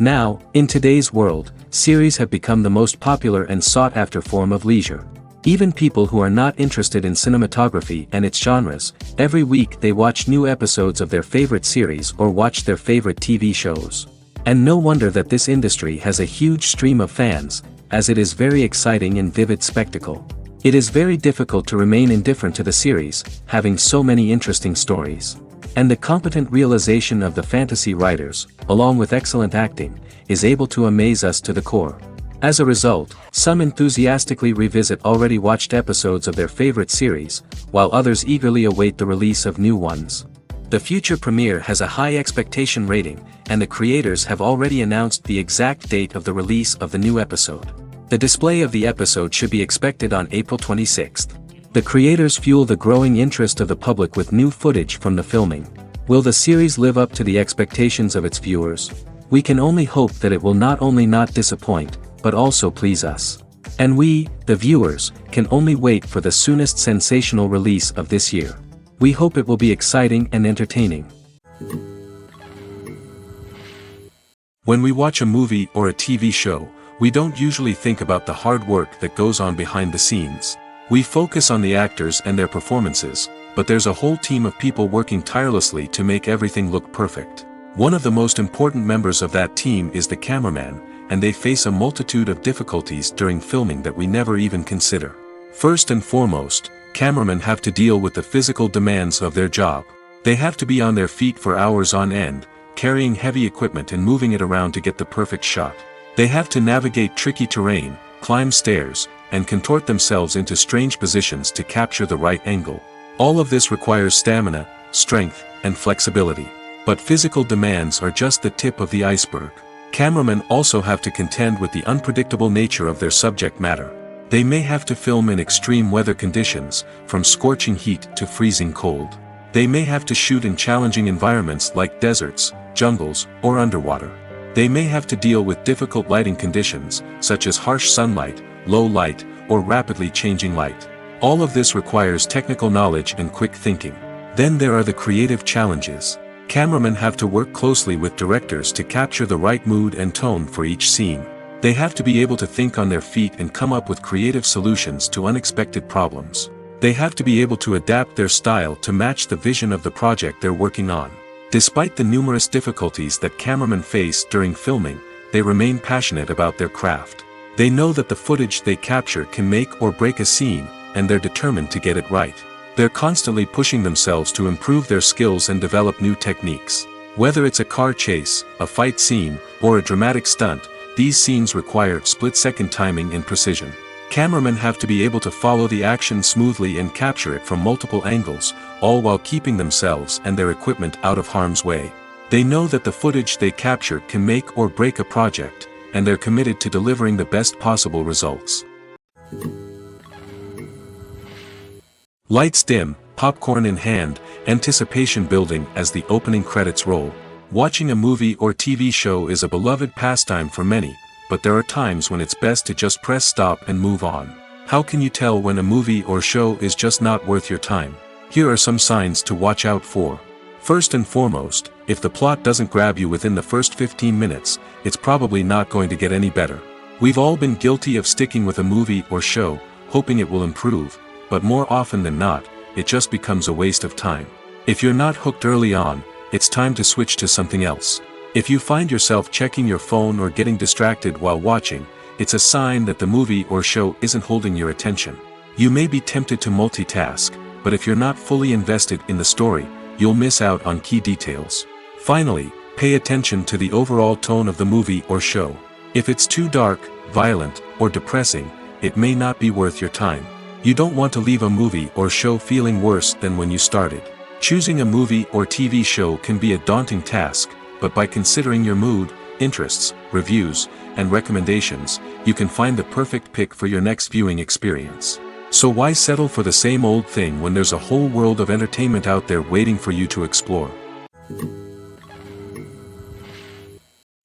Now, in today's world, series have become the most popular and sought-after form of leisure. Even people who are not interested in cinematography and its genres, every week they watch new episodes of their favorite series or watch their favorite TV shows. And no wonder that this industry has a huge stream of fans, as it is very exciting and vivid spectacle. It is very difficult to remain indifferent to the series, having so many interesting stories. And the competent realization of the fantasy writers, along with excellent acting, is able to amaze us to the core. As a result, some enthusiastically revisit already watched episodes of their favorite series, while others eagerly await the release of new ones. The future premiere has a high expectation rating, and the creators have already announced the exact date of the release of the new episode. The display of the episode should be expected on April 26th. The creators fuel the growing interest of the public with new footage from the filming. Will the series live up to the expectations of its viewers? We can only hope that it will not only not disappoint, but also please us. And we, the viewers, can only wait for the soonest sensational release of this year. We hope it will be exciting and entertaining. When we watch a movie or a TV show, we don't usually think about the hard work that goes on behind the scenes. We focus on the actors and their performances, but there's a whole team of people working tirelessly to make everything look perfect. One of the most important members of that team is the cameraman, and they face a multitude of difficulties during filming that we never even consider. First and foremost, cameramen have to deal with the physical demands of their job. They have to be on their feet for hours on end, carrying heavy equipment and moving it around to get the perfect shot. They have to navigate tricky terrain, climb stairs, and contort themselves into strange positions to capture the right angle. All of this requires stamina, strength, and flexibility. But physical demands are just the tip of the iceberg. Cameramen also have to contend with the unpredictable nature of their subject matter. They may have to film in extreme weather conditions, from scorching heat to freezing cold. They may have to shoot in challenging environments like deserts, jungles, or underwater. They may have to deal with difficult lighting conditions, such as harsh sunlight, low light, or rapidly changing light. All of this requires technical knowledge and quick thinking. Then there are the creative challenges. Cameramen have to work closely with directors to capture the right mood and tone for each scene. They have to be able to think on their feet and come up with creative solutions to unexpected problems. They have to be able to adapt their style to match the vision of the project they're working on. Despite the numerous difficulties that cameramen face during filming, they remain passionate about their craft. They know that the footage they capture can make or break a scene, and they're determined to get it right. They're constantly pushing themselves to improve their skills and develop new techniques. Whether it's a car chase, a fight scene, or a dramatic stunt, these scenes require split-second timing and precision. Cameramen have to be able to follow the action smoothly and capture it from multiple angles, all while keeping themselves and their equipment out of harm's way. They know that the footage they capture can make or break a project, and they're committed to delivering the best possible results. Lights dim, popcorn in hand, anticipation building as the opening credits roll. Watching a movie or TV show is a beloved pastime for many, but there are times when it's best to just press stop and move on. How can you tell when a movie or show is just not worth your time? Here are some signs to watch out for. First and foremost, if the plot doesn't grab you within the first 15 minutes, it's probably not going to get any better. We've all been guilty of sticking with a movie or show, hoping it will improve, but more often than not, it just becomes a waste of time. If you're not hooked early on, it's time to switch to something else. If you find yourself checking your phone or getting distracted while watching, it's a sign that the movie or show isn't holding your attention. You may be tempted to multitask, but if you're not fully invested in the story, you'll miss out on key details. Finally, pay attention to the overall tone of the movie or show. If it's too dark, violent, or depressing, it may not be worth your time. You don't want to leave a movie or show feeling worse than when you started. Choosing a movie or TV show can be a daunting task, but by considering your mood, interests, reviews, and recommendations, you can find the perfect pick for your next viewing experience. So why settle for the same old thing when there's a whole world of entertainment out there waiting for you to explore?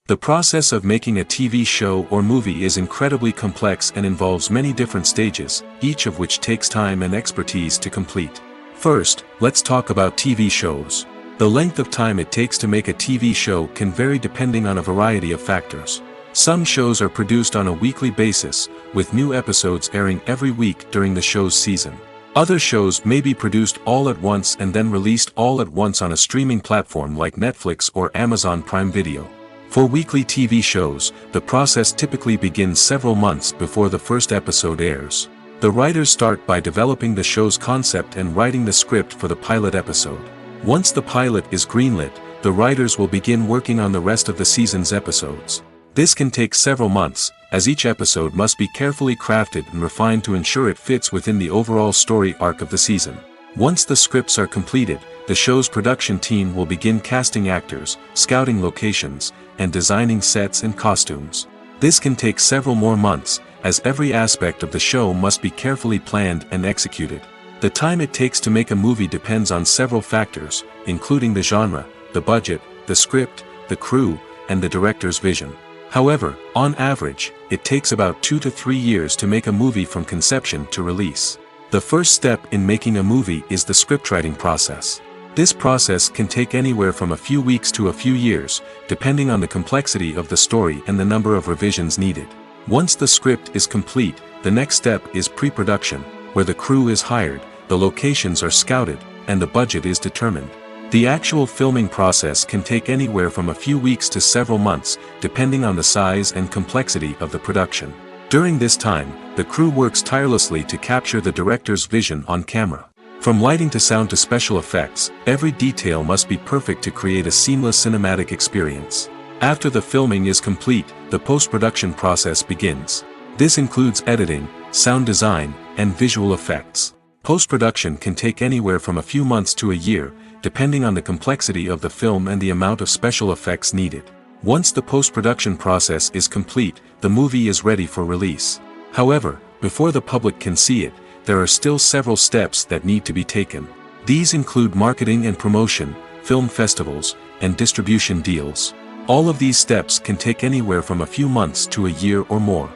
The process of making a TV show or movie is incredibly complex and involves many different stages, each of which takes time and expertise to complete. First, let's talk about TV shows. The length of time it takes to make a TV show can vary depending on a variety of factors. Some shows are produced on a weekly basis, with new episodes airing every week during the show's season. Other shows may be produced all at once and then released all at once on a streaming platform like Netflix or Amazon Prime Video. For weekly TV shows, the process typically begins several months before the first episode airs. The writers start by developing the show's concept and writing the script for the pilot episode. Once the pilot is greenlit, the writers will begin working on the rest of the season's episodes. This can take several months, as each episode must be carefully crafted and refined to ensure it fits within the overall story arc of the season. Once the scripts are completed, the show's production team will begin casting actors, scouting locations, and designing sets and costumes. This can take several more months, as every aspect of the show must be carefully planned and executed. The time it takes to make a movie depends on several factors, including the genre, the budget, the script, the crew, and the director's vision. However, on average, it takes about 2 to 3 years to make a movie from conception to release. The first step in making a movie is the scriptwriting process. This process can take anywhere from a few weeks to a few years, depending on the complexity of the story and the number of revisions needed. Once the script is complete, the next step is pre-production, where the crew is hired, the locations are scouted, and the budget is determined. The actual filming process can take anywhere from a few weeks to several months, depending on the size and complexity of the production. During this time, the crew works tirelessly to capture the director's vision on camera. From lighting to sound to special effects, every detail must be perfect to create a seamless cinematic experience. After the filming is complete, the post-production process begins. This includes editing, sound design, and visual effects. Post-production can take anywhere from a few months to a year, depending on the complexity of the film and the amount of special effects needed. Once the post-production process is complete, the movie is ready for release. However, before the public can see it, there are still several steps that need to be taken. These include marketing and promotion, film festivals, and distribution deals. All of these steps can take anywhere from a few months to a year or more.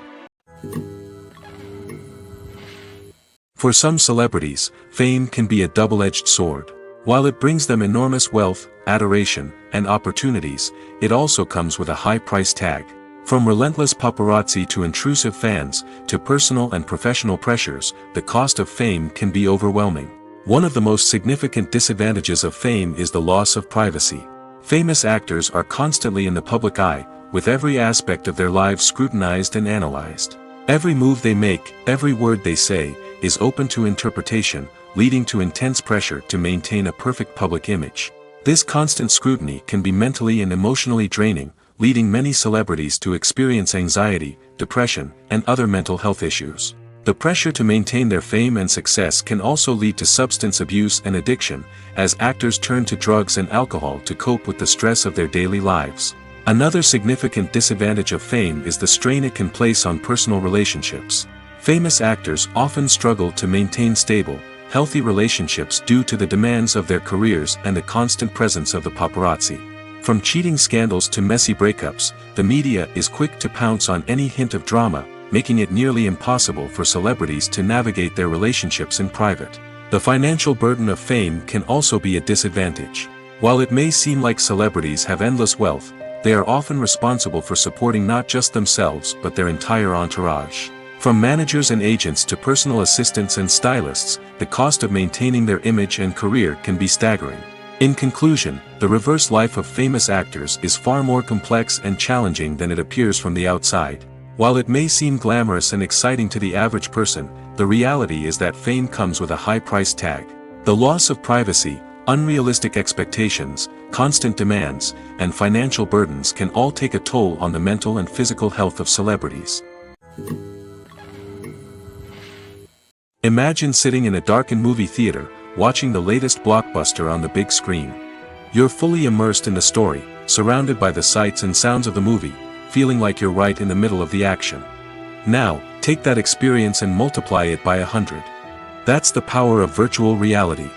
For some celebrities, fame can be a double-edged sword. While it brings them enormous wealth, adoration, and opportunities, it also comes with a high price tag. From relentless paparazzi to intrusive fans, to personal and professional pressures, the cost of fame can be overwhelming. One of the most significant disadvantages of fame is the loss of privacy. Famous actors are constantly in the public eye, with every aspect of their lives scrutinized and analyzed. Every move they make, every word they say, is open to interpretation, leading to intense pressure to maintain a perfect public image. This constant scrutiny can be mentally and emotionally draining, leading many celebrities to experience anxiety, depression, and other mental health issues. The pressure to maintain their fame and success can also lead to substance abuse and addiction, as actors turn to drugs and alcohol to cope with the stress of their daily lives. Another significant disadvantage of fame is the strain it can place on personal relationships. Famous actors often struggle to maintain stable, healthy relationships due to the demands of their careers and the constant presence of the paparazzi. From cheating scandals to messy breakups, the media is quick to pounce on any hint of drama, making it nearly impossible for celebrities to navigate their relationships in private. The financial burden of fame can also be a disadvantage. While it may seem like celebrities have endless wealth, they are often responsible for supporting not just themselves but their entire entourage. From managers and agents to personal assistants and stylists, the cost of maintaining their image and career can be staggering. In conclusion, the reverse life of famous actors is far more complex and challenging than it appears from the outside. While it may seem glamorous and exciting to the average person, the reality is that fame comes with a high price tag. The loss of privacy, unrealistic expectations, constant demands, and financial burdens can all take a toll on the mental and physical health of celebrities. Imagine sitting in a darkened movie theater, watching the latest blockbuster on the big screen. You're fully immersed in the story, surrounded by the sights and sounds of the movie, feeling like you're right in the middle of the action. Now, take that experience and multiply it by 100. That's the power of virtual reality.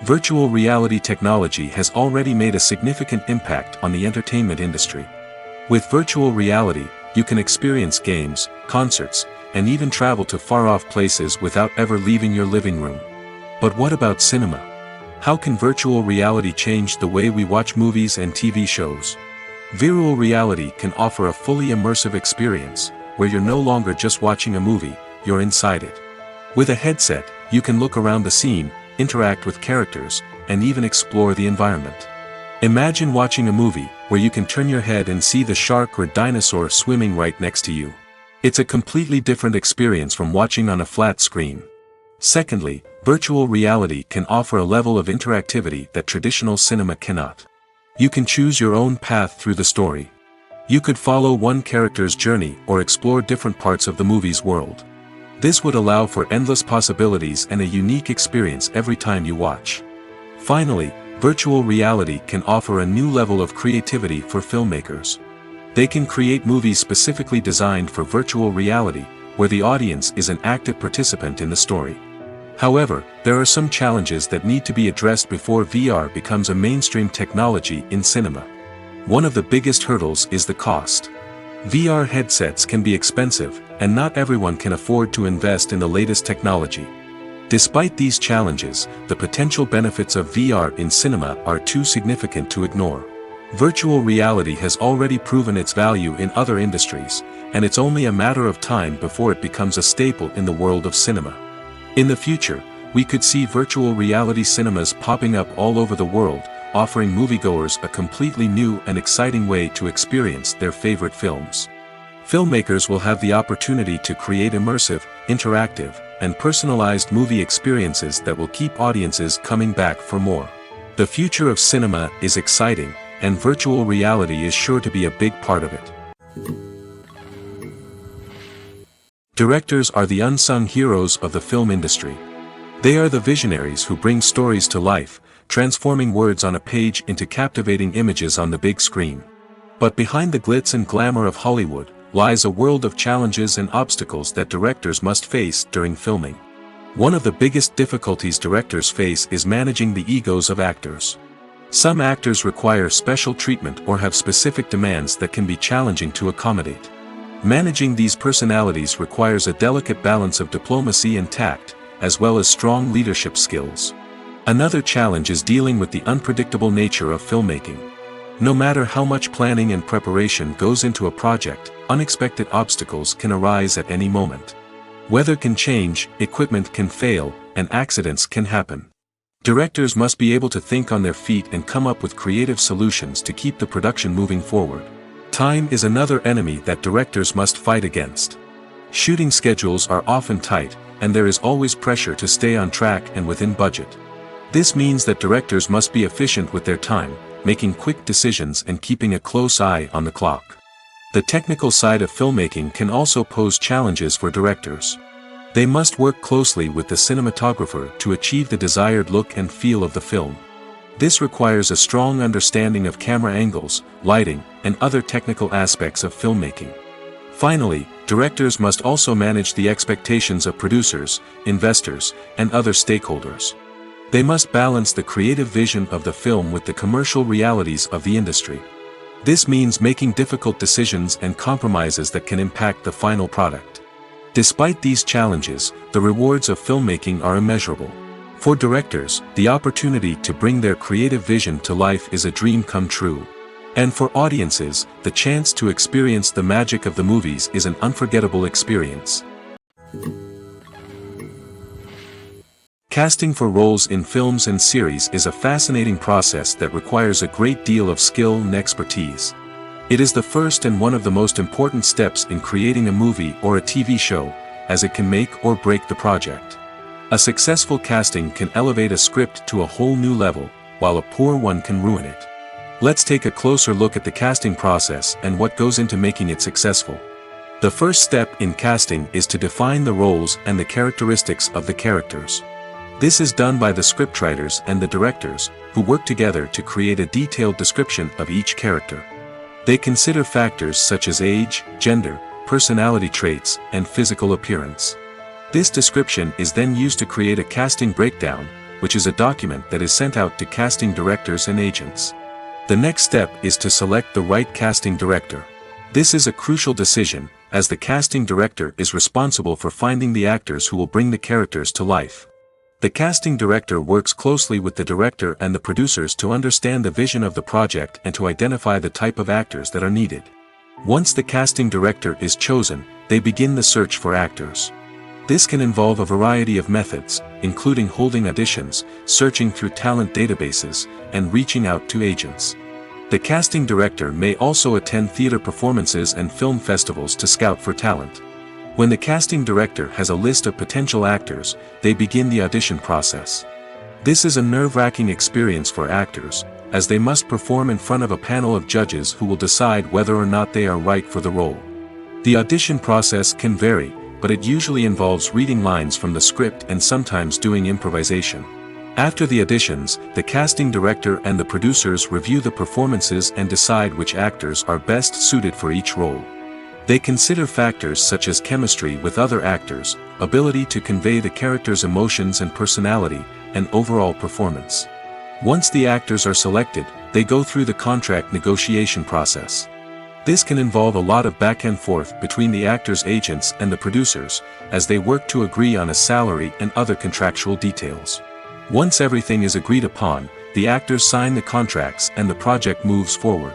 Virtual reality technology has already made a significant impact on the entertainment industry. With virtual reality, you can experience games, concerts, and even travel to far-off places without ever leaving your living room. But what about cinema? How can virtual reality change the way we watch movies and TV shows? Virtual reality can offer a fully immersive experience, where you're no longer just watching a movie, you're inside it. With a headset, you can look around the scene, interact with characters, and even explore the environment. Imagine watching a movie, where you can turn your head and see the shark or dinosaur swimming right next to you. It's a completely different experience from watching on a flat screen. Secondly, virtual reality can offer a level of interactivity that traditional cinema cannot. You can choose your own path through the story. You could follow one character's journey or explore different parts of the movie's world. This would allow for endless possibilities and a unique experience every time you watch. Finally, virtual reality can offer a new level of creativity for filmmakers. They can create movies specifically designed for virtual reality, where the audience is an active participant in the story. However, there are some challenges that need to be addressed before VR becomes a mainstream technology in cinema. One of the biggest hurdles is the cost. VR headsets can be expensive, and not everyone can afford to invest in the latest technology. Despite these challenges, the potential benefits of VR in cinema are too significant to ignore. Virtual reality has already proven its value in other industries, and it's only a matter of time before it becomes a staple in the world of cinema. In the future, we could see virtual reality cinemas popping up all over the world, offering moviegoers a completely new and exciting way to experience their favorite films. Filmmakers will have the opportunity to create immersive, interactive, and personalized movie experiences that will keep audiences coming back for more. The future of cinema is exciting, and virtual reality is sure to be a big part of it. Directors are the unsung heroes of the film industry. They are the visionaries who bring stories to life, transforming words on a page into captivating images on the big screen. But behind the glitz and glamour of Hollywood, lies a world of challenges and obstacles that directors must face during filming. One of the biggest difficulties directors face is managing the egos of actors. Some actors require special treatment or have specific demands that can be challenging to accommodate. Managing these personalities requires a delicate balance of diplomacy and tact, as well as strong leadership skills. Another challenge is dealing with the unpredictable nature of filmmaking. No matter how much planning and preparation goes into a project, unexpected obstacles can arise at any moment. Weather can change, equipment can fail, and accidents can happen. Directors must be able to think on their feet and come up with creative solutions to keep the production moving forward. Time is another enemy that directors must fight against. Shooting schedules are often tight, and there is always pressure to stay on track and within budget. This means that directors must be efficient with their time, making quick decisions and keeping a close eye on the clock. The technical side of filmmaking can also pose challenges for directors. They must work closely with the cinematographer to achieve the desired look and feel of the film. This requires a strong understanding of camera angles, lighting, and other technical aspects of filmmaking. Finally, directors must also manage the expectations of producers, investors, and other stakeholders. They must balance the creative vision of the film with the commercial realities of the industry. This means making difficult decisions and compromises that can impact the final product. Despite these challenges, the rewards of filmmaking are immeasurable. For directors, the opportunity to bring their creative vision to life is a dream come true. And for audiences, the chance to experience the magic of the movies is an unforgettable experience. Casting for roles in films and series is a fascinating process that requires a great deal of skill and expertise. It is the first and one of the most important steps in creating a movie or a TV show, as it can make or break the project. A successful casting can elevate a script to a whole new level, while a poor one can ruin it. Let's take a closer look at the casting process and what goes into making it successful. The first step in casting is to define the roles and the characteristics of the characters. This is done by the scriptwriters and the directors, who work together to create a detailed description of each character. They consider factors such as age, gender, personality traits, and physical appearance. This description is then used to create a casting breakdown, which is a document that is sent out to casting directors and agents. The next step is to select the right casting director. This is a crucial decision, as the casting director is responsible for finding the actors who will bring the characters to life. The casting director works closely with the director and the producers to understand the vision of the project and to identify the type of actors that are needed. Once the casting director is chosen, they begin the search for actors. This can involve a variety of methods, including holding auditions, searching through talent databases, and reaching out to agents. The casting director may also attend theater performances and film festivals to scout for talent. When the casting director has a list of potential actors, they begin the audition process. This is a nerve-wracking experience for actors, as they must perform in front of a panel of judges who will decide whether or not they are right for the role. The audition process can vary, but it usually involves reading lines from the script and sometimes doing improvisation. After the auditions, the casting director and the producers review the performances and decide which actors are best suited for each role. They consider factors such as chemistry with other actors, ability to convey the character's emotions and personality, and overall performance. Once the actors are selected, they go through the contract negotiation process. This can involve a lot of back and forth between the actors' agents and the producers, as they work to agree on a salary and other contractual details. Once everything is agreed upon, the actors sign the contracts and the project moves forward.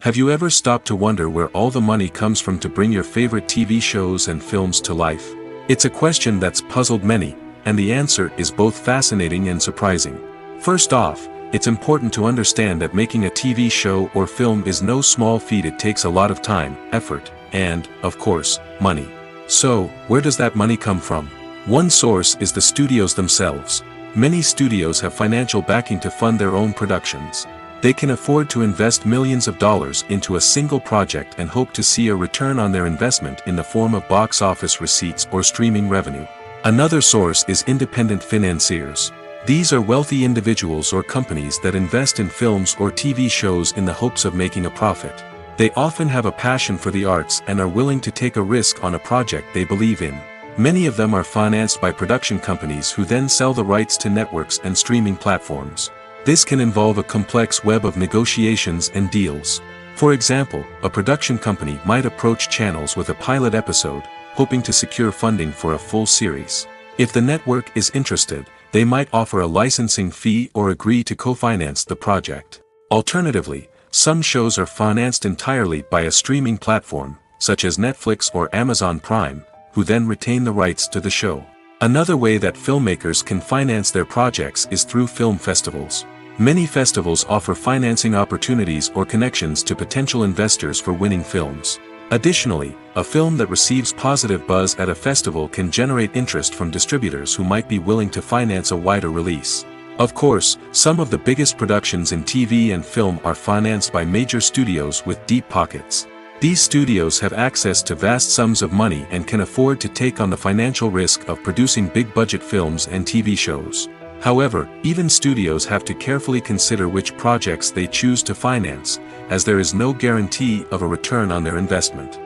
Have you ever stopped to wonder where all the money comes from to bring your favorite TV shows and films to life? It's a question that's puzzled many, and the answer is both fascinating and surprising. First off, it's important to understand that making a TV show or film is no small feat. It takes a lot of time, effort, and, of course, money. So, where does that money come from? One source is the studios themselves. Many studios have financial backing to fund their own productions. They can afford to invest millions of dollars into a single project and hope to see a return on their investment in the form of box office receipts or streaming revenue. Another source is independent financiers. These are wealthy individuals or companies that invest in films or TV shows in the hopes of making a profit. They often have a passion for the arts and are willing to take a risk on a project they believe in. Many of them are financed by production companies who then sell the rights to networks and streaming platforms. This can involve a complex web of negotiations and deals. For example, a production company might approach channels with a pilot episode, hoping to secure funding for a full series. If the network is interested, they might offer a licensing fee or agree to co-finance the project. Alternatively, some shows are financed entirely by a streaming platform, such as Netflix or Amazon Prime, who then retain the rights to the show. Another way that filmmakers can finance their projects is through film festivals. Many festivals offer financing opportunities or connections to potential investors for winning films. Additionally, a film that receives positive buzz at a festival can generate interest from distributors who might be willing to finance a wider release. Of course, some of the biggest productions in TV and film are financed by major studios with deep pockets. These studios have access to vast sums of money and can afford to take on the financial risk of producing big-budget films and TV shows. However, even studios have to carefully consider which projects they choose to finance, as there is no guarantee of a return on their investment.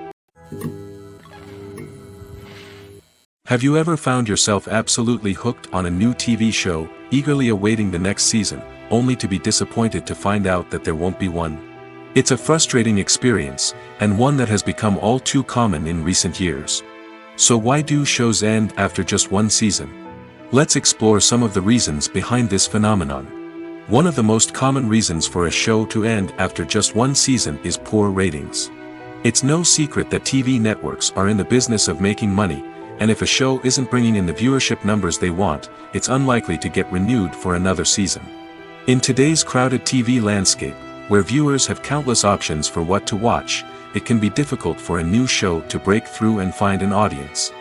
Have you ever found yourself absolutely hooked on a new TV show, eagerly awaiting the next season, only to be disappointed to find out that there won't be one? It's a frustrating experience, and one that has become all too common in recent years. So why do shows end after just one season? Let's explore some of the reasons behind this phenomenon. One of the most common reasons for a show to end after just one season is poor ratings. It's no secret that TV networks are in the business of making money, and if a show isn't bringing in the viewership numbers they want, it's unlikely to get renewed for another season. In today's crowded TV landscape, where viewers have countless options for what to watch, it can be difficult for a new show to break through and find an audience.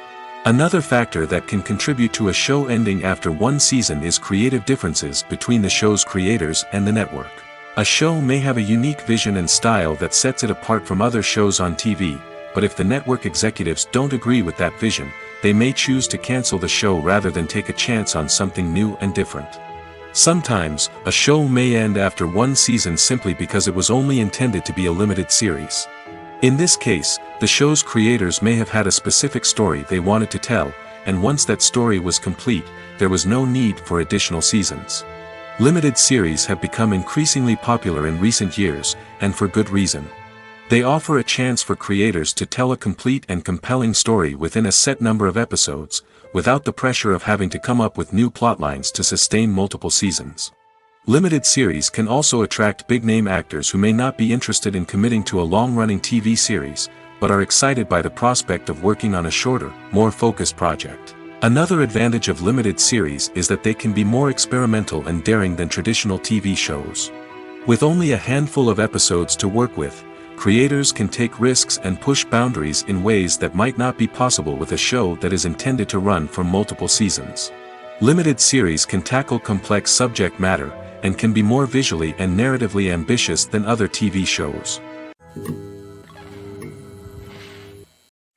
Another factor that can contribute to a show ending after one season is creative differences between the show's creators and the network. A show may have a unique vision and style that sets it apart from other shows on TV, but if the network executives don't agree with that vision, they may choose to cancel the show rather than take a chance on something new and different. Sometimes, a show may end after one season simply because it was only intended to be a limited series. In this case, the show's creators may have had a specific story they wanted to tell, and once that story was complete, there was no need for additional seasons. Limited series have become increasingly popular in recent years, and for good reason. They offer a chance for creators to tell a complete and compelling story within a set number of episodes, without the pressure of having to come up with new plotlines to sustain multiple seasons. Limited series can also attract big-name actors who may not be interested in committing to a long-running TV series, but are excited by the prospect of working on a shorter, more focused project. Another advantage of limited series is that they can be more experimental and daring than traditional TV shows. With only a handful of episodes to work with, creators can take risks and push boundaries in ways that might not be possible with a show that is intended to run for multiple seasons. Limited series can tackle complex subject matter, and can be more visually and narratively ambitious than other TV shows.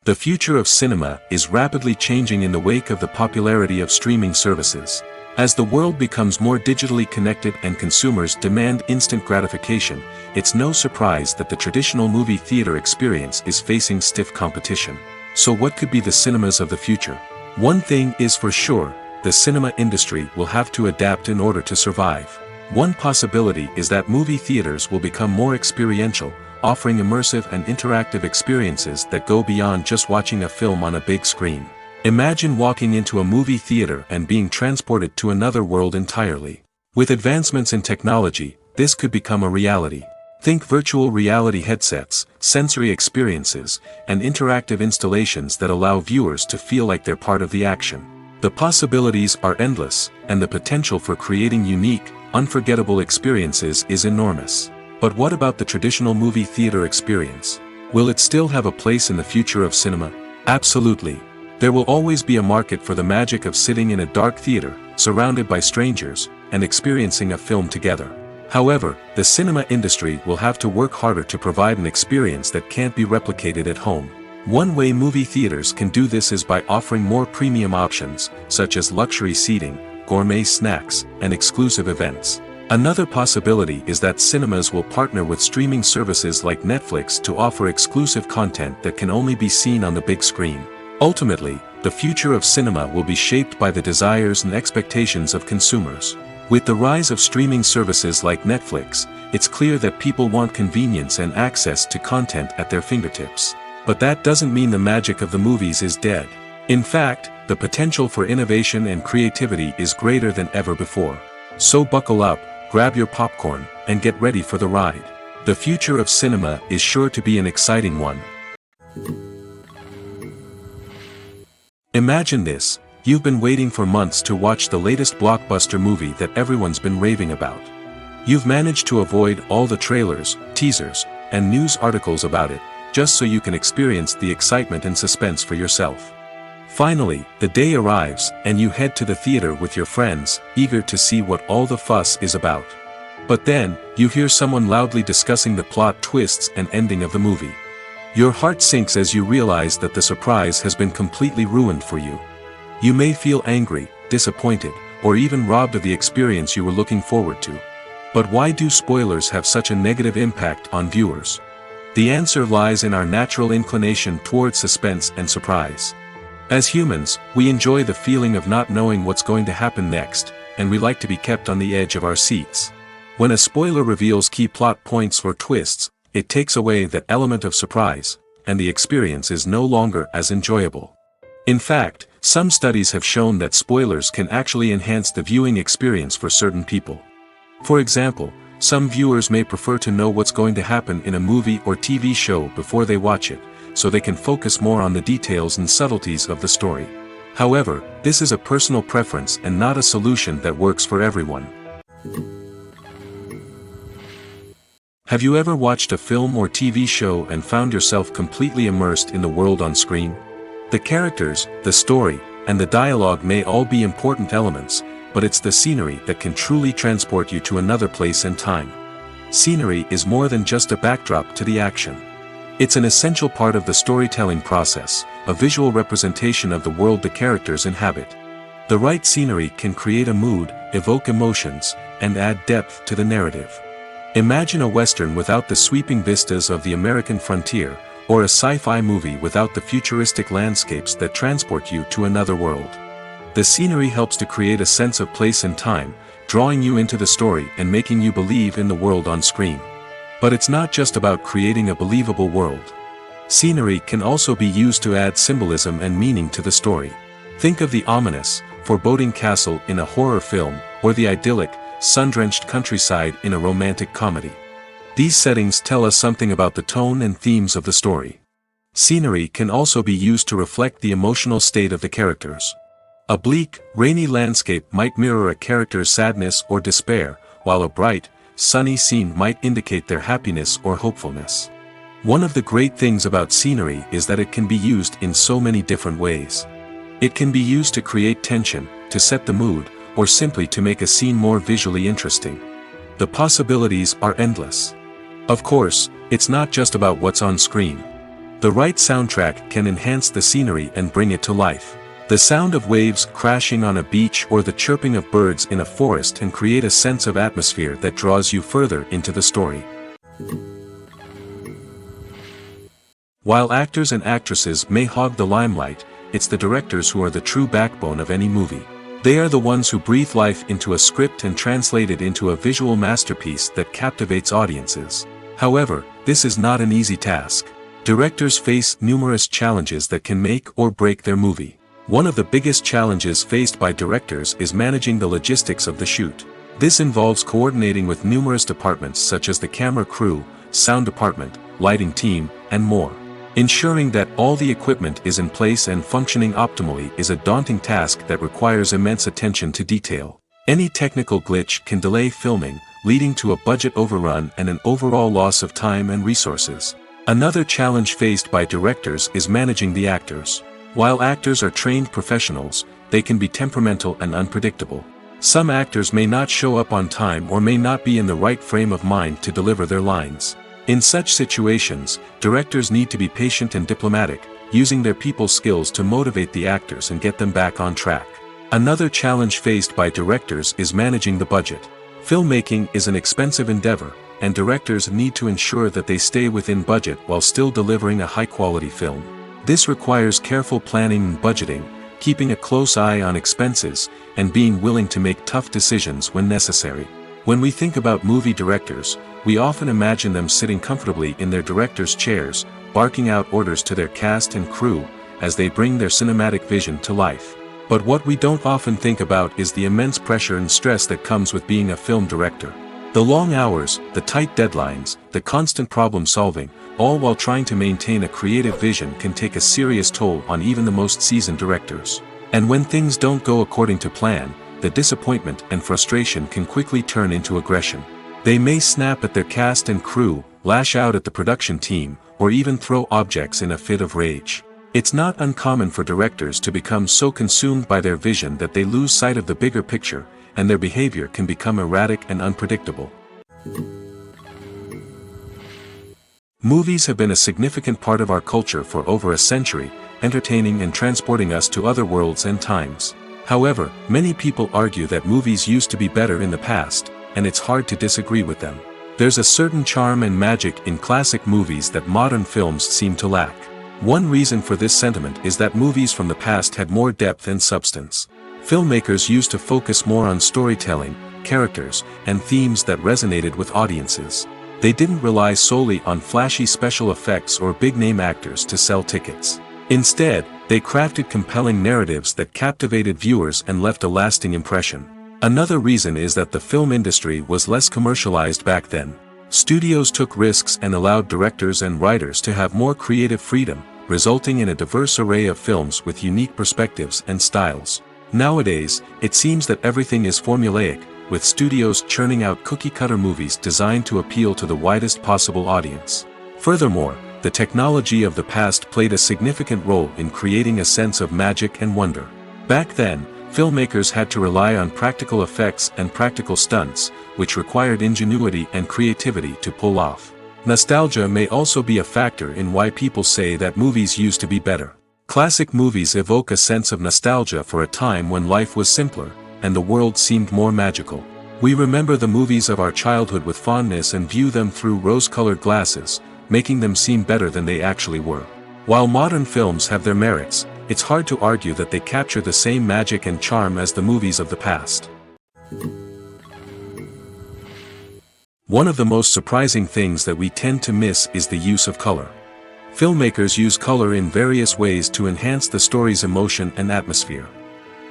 The future of cinema is rapidly changing in the wake of the popularity of streaming services. As the world becomes more digitally connected and consumers demand instant gratification, it's no surprise that the traditional movie theater experience is facing stiff competition. So what could be the cinemas of the future? One thing is for sure, the cinema industry will have to adapt in order to survive. One possibility is that movie theaters will become more experiential, offering immersive and interactive experiences that go beyond just watching a film on a big screen. Imagine walking into a movie theater and being transported to another world entirely. With advancements in technology, this could become a reality. Think virtual reality headsets, sensory experiences, and interactive installations that allow viewers to feel like they're part of the action. The possibilities are endless, and the potential for creating unique, unforgettable experiences is enormous. But what about the traditional movie theater experience? Will it still have a place in the future of cinema? Absolutely. There will always be a market for the magic of sitting in a dark theater, surrounded by strangers, and experiencing a film together. However, the cinema industry will have to work harder to provide an experience that can't be replicated at home. One way movie theaters can do this is by offering more premium options, such as luxury seating, gourmet snacks, and exclusive events. Another possibility is that cinemas will partner with streaming services like Netflix to offer exclusive content that can only be seen on the big screen. Ultimately, the future of cinema will be shaped by the desires and expectations of consumers. With the rise of streaming services like Netflix, it's clear that people want convenience and access to content at their fingertips. But that doesn't mean the magic of the movies is dead. In fact, the potential for innovation and creativity is greater than ever before. So buckle up, grab your popcorn, and get ready for the ride. The future of cinema is sure to be an exciting one. Imagine this, you've been waiting for months to watch the latest blockbuster movie that everyone's been raving about. You've managed to avoid all the trailers, teasers, and news articles about it, just so you can experience the excitement and suspense for yourself. Finally, the day arrives, and you head to the theater with your friends, eager to see what all the fuss is about. But then, you hear someone loudly discussing the plot twists and ending of the movie. Your heart sinks as you realize that the surprise has been completely ruined for you. You may feel angry, disappointed, or even robbed of the experience you were looking forward to. But why do spoilers have such a negative impact on viewers? The answer lies in our natural inclination towards suspense and surprise. As humans, we enjoy the feeling of not knowing what's going to happen next, and we like to be kept on the edge of our seats. When a spoiler reveals key plot points or twists, it takes away that element of surprise, and the experience is no longer as enjoyable. In fact, some studies have shown that spoilers can actually enhance the viewing experience for certain people. For example, some viewers may prefer to know what's going to happen in a movie or TV show before they watch it, so they can focus more on the details and subtleties of the story. However, this is a personal preference and not a solution that works for everyone. Have you ever watched a film or TV show and found yourself completely immersed in the world on screen? The characters, the story, and the dialogue may all be important elements, but it's the scenery that can truly transport you to another place and time. Scenery is more than just a backdrop to the action. It's an essential part of the storytelling process, a visual representation of the world the characters inhabit. The right scenery can create a mood, evoke emotions, and add depth to the narrative. Imagine a Western without the sweeping vistas of the American frontier, or a sci-fi movie without the futuristic landscapes that transport you to another world. The scenery helps to create a sense of place and time, drawing you into the story and making you believe in the world on screen. But it's not just about creating a believable world. Scenery can also be used to add symbolism and meaning to the story. Think of the ominous, foreboding castle in a horror film, or the idyllic, sun-drenched countryside in a romantic comedy. These settings tell us something about the tone and themes of the story. Scenery can also be used to reflect the emotional state of the characters. A bleak, rainy landscape might mirror a character's sadness or despair, while a bright, sunny scene might indicate their happiness or hopefulness. One of the great things about scenery is that it can be used in so many different ways. It can be used to create tension, to set the mood, or simply to make a scene more visually interesting. The possibilities are endless. Of course, it's not just about what's on screen. The right soundtrack can enhance the scenery and bring it to life. The sound of waves crashing on a beach or the chirping of birds in a forest can create a sense of atmosphere that draws you further into the story. While actors and actresses may hog the limelight, it's the directors who are the true backbone of any movie. They are the ones who breathe life into a script and translate it into a visual masterpiece that captivates audiences. However, this is not an easy task. Directors face numerous challenges that can make or break their movie. One of the biggest challenges faced by directors is managing the logistics of the shoot. This involves coordinating with numerous departments such as the camera crew, sound department, lighting team, and more. Ensuring that all the equipment is in place and functioning optimally is a daunting task that requires immense attention to detail. Any technical glitch can delay filming, leading to a budget overrun and an overall loss of time and resources. Another challenge faced by directors is managing the actors. While actors are trained professionals, they can be temperamental and unpredictable. Some actors may not show up on time or may not be in the right frame of mind to deliver their lines. In such situations, directors need to be patient and diplomatic, using their people skills to motivate the actors and get them back on track. Another challenge faced by directors is managing the budget. Filmmaking is an expensive endeavor, and directors need to ensure that they stay within budget while still delivering a high-quality film. This requires careful planning and budgeting, keeping a close eye on expenses, and being willing to make tough decisions when necessary. When we think about movie directors, we often imagine them sitting comfortably in their director's chairs, barking out orders to their cast and crew, as they bring their cinematic vision to life. But what we don't often think about is the immense pressure and stress that comes with being a film director. The long hours, the tight deadlines, the constant problem solving, all while trying to maintain a creative vision can take a serious toll on even the most seasoned directors. And when things don't go according to plan, the disappointment and frustration can quickly turn into aggression. They may snap at their cast and crew, lash out at the production team, or even throw objects in a fit of rage. It's not uncommon for directors to become so consumed by their vision that they lose sight of the bigger picture, and their behavior can become erratic and unpredictable. Movies have been a significant part of our culture for over a century, entertaining and transporting us to other worlds and times. However, many people argue that movies used to be better in the past, and it's hard to disagree with them. There's a certain charm and magic in classic movies that modern films seem to lack. One reason for this sentiment is that movies from the past had more depth and substance. Filmmakers used to focus more on storytelling, characters, and themes that resonated with audiences. They didn't rely solely on flashy special effects or big-name actors to sell tickets. Instead, they crafted compelling narratives that captivated viewers and left a lasting impression. Another reason is that the film industry was less commercialized back then. Studios took risks and allowed directors and writers to have more creative freedom, resulting in a diverse array of films with unique perspectives and styles. Nowadays, it seems that everything is formulaic, with studios churning out cookie-cutter movies designed to appeal to the widest possible audience. Furthermore, the technology of the past played a significant role in creating a sense of magic and wonder. Back then, filmmakers had to rely on practical effects and practical stunts, which required ingenuity and creativity to pull off. Nostalgia may also be a factor in why people say that movies used to be better. Classic movies evoke a sense of nostalgia for a time when life was simpler, and the world seemed more magical. We remember the movies of our childhood with fondness and view them through rose-colored glasses, making them seem better than they actually were. While modern films have their merits, it's hard to argue that they capture the same magic and charm as the movies of the past. One of the most surprising things that we tend to miss is the use of color. Filmmakers use color in various ways to enhance the story's emotion and atmosphere.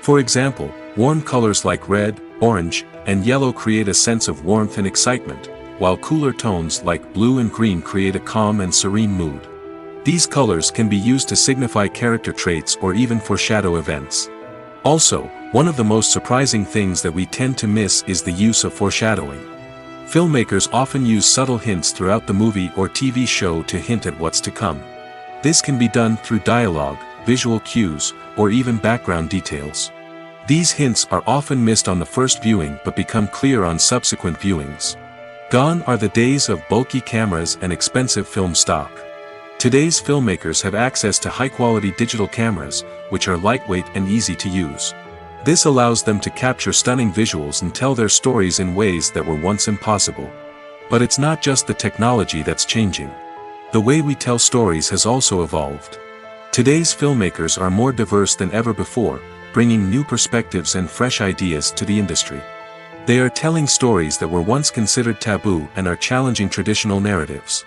For example, warm colors like red, orange, and yellow create a sense of warmth and excitement, while cooler tones like blue and green create a calm and serene mood. These colors can be used to signify character traits or even foreshadow events. Also, one of the most surprising things that we tend to miss is the use of foreshadowing. Filmmakers often use subtle hints throughout the movie or TV show to hint at what's to come. This can be done through dialogue, visual cues, or even background details. These hints are often missed on the first viewing but become clear on subsequent viewings. Gone are the days of bulky cameras and expensive film stock. Today's filmmakers have access to high-quality digital cameras, which are lightweight and easy to use. This allows them to capture stunning visuals and tell their stories in ways that were once impossible. But it's not just the technology that's changing. The way we tell stories has also evolved. Today's filmmakers are more diverse than ever before, bringing new perspectives and fresh ideas to the industry. They are telling stories that were once considered taboo and are challenging traditional narratives.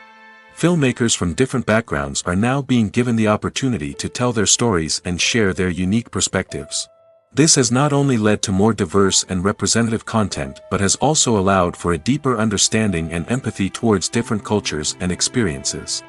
Filmmakers from different backgrounds are now being given the opportunity to tell their stories and share their unique perspectives. This has not only led to more diverse and representative content but has also allowed for a deeper understanding and empathy towards different cultures and experiences.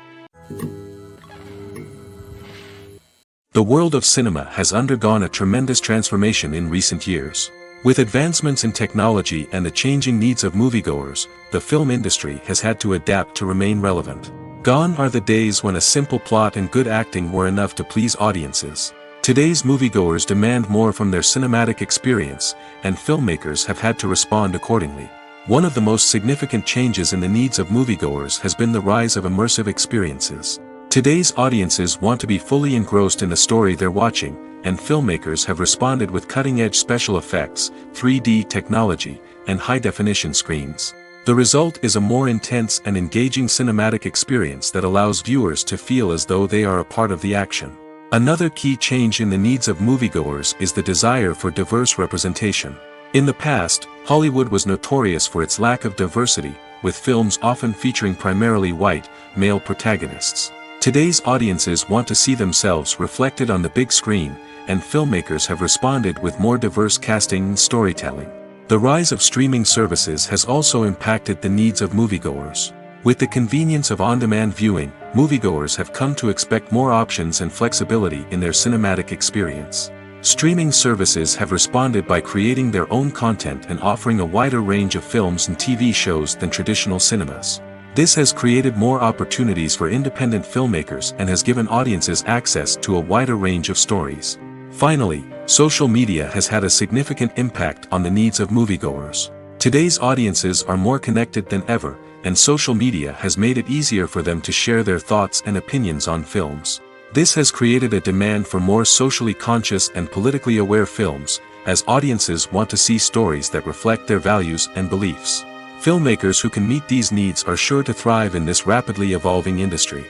The world of cinema has undergone a tremendous transformation in recent years. With advancements in technology and the changing needs of moviegoers, the film industry has had to adapt to remain relevant. Gone are the days when a simple plot and good acting were enough to please audiences. Today's moviegoers demand more from their cinematic experience, and filmmakers have had to respond accordingly. One of the most significant changes in the needs of moviegoers has been the rise of immersive experiences. Today's audiences want to be fully engrossed in the story they're watching, and filmmakers have responded with cutting-edge special effects, 3D technology, and high-definition screens. The result is a more intense and engaging cinematic experience that allows viewers to feel as though they are a part of the action. Another key change in the needs of moviegoers is the desire for diverse representation. In the past, Hollywood was notorious for its lack of diversity, with films often featuring primarily white, male protagonists. Today's audiences want to see themselves reflected on the big screen, and filmmakers have responded with more diverse casting and storytelling. The rise of streaming services has also impacted the needs of moviegoers. With the convenience of on-demand viewing, moviegoers have come to expect more options and flexibility in their cinematic experience. Streaming services have responded by creating their own content and offering a wider range of films and TV shows than traditional cinemas. This has created more opportunities for independent filmmakers and has given audiences access to a wider range of stories. Finally, social media has had a significant impact on the needs of moviegoers. Today's audiences are more connected than ever, and social media has made it easier for them to share their thoughts and opinions on films. This has created a demand for more socially conscious and politically aware films, as audiences want to see stories that reflect their values and beliefs. Filmmakers who can meet these needs are sure to thrive in this rapidly evolving industry.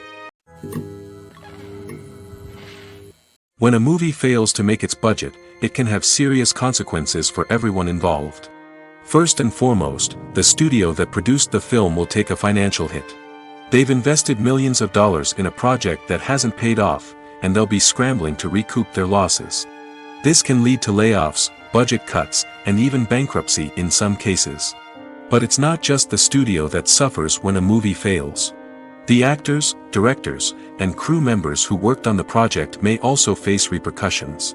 When a movie fails to make its budget, it can have serious consequences for everyone involved. First and foremost, the studio that produced the film will take a financial hit. They've invested millions of dollars in a project that hasn't paid off, and they'll be scrambling to recoup their losses. This can lead to layoffs, budget cuts, and even bankruptcy in some cases. But it's not just the studio that suffers when a movie fails. The actors, directors, and crew members who worked on the project may also face repercussions.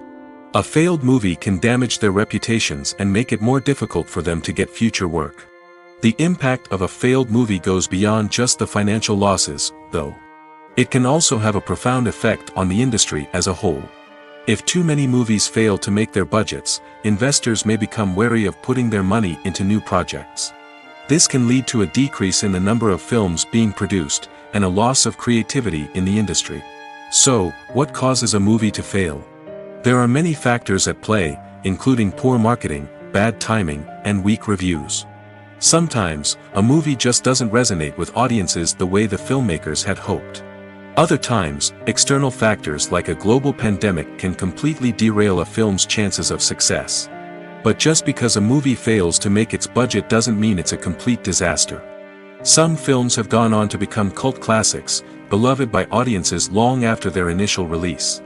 A failed movie can damage their reputations and make it more difficult for them to get future work. The impact of a failed movie goes beyond just the financial losses, though. It can also have a profound effect on the industry as a whole. If too many movies fail to make their budgets, investors may become wary of putting their money into new projects. This can lead to a decrease in the number of films being produced, and a loss of creativity in the industry. So, what causes a movie to fail? There are many factors at play, including poor marketing, bad timing, and weak reviews. Sometimes, a movie just doesn't resonate with audiences the way the filmmakers had hoped. Other times, external factors like a global pandemic can completely derail a film's chances of success. But just because a movie fails to make its budget doesn't mean it's a complete disaster. Some films have gone on to become cult classics, beloved by audiences long after their initial release.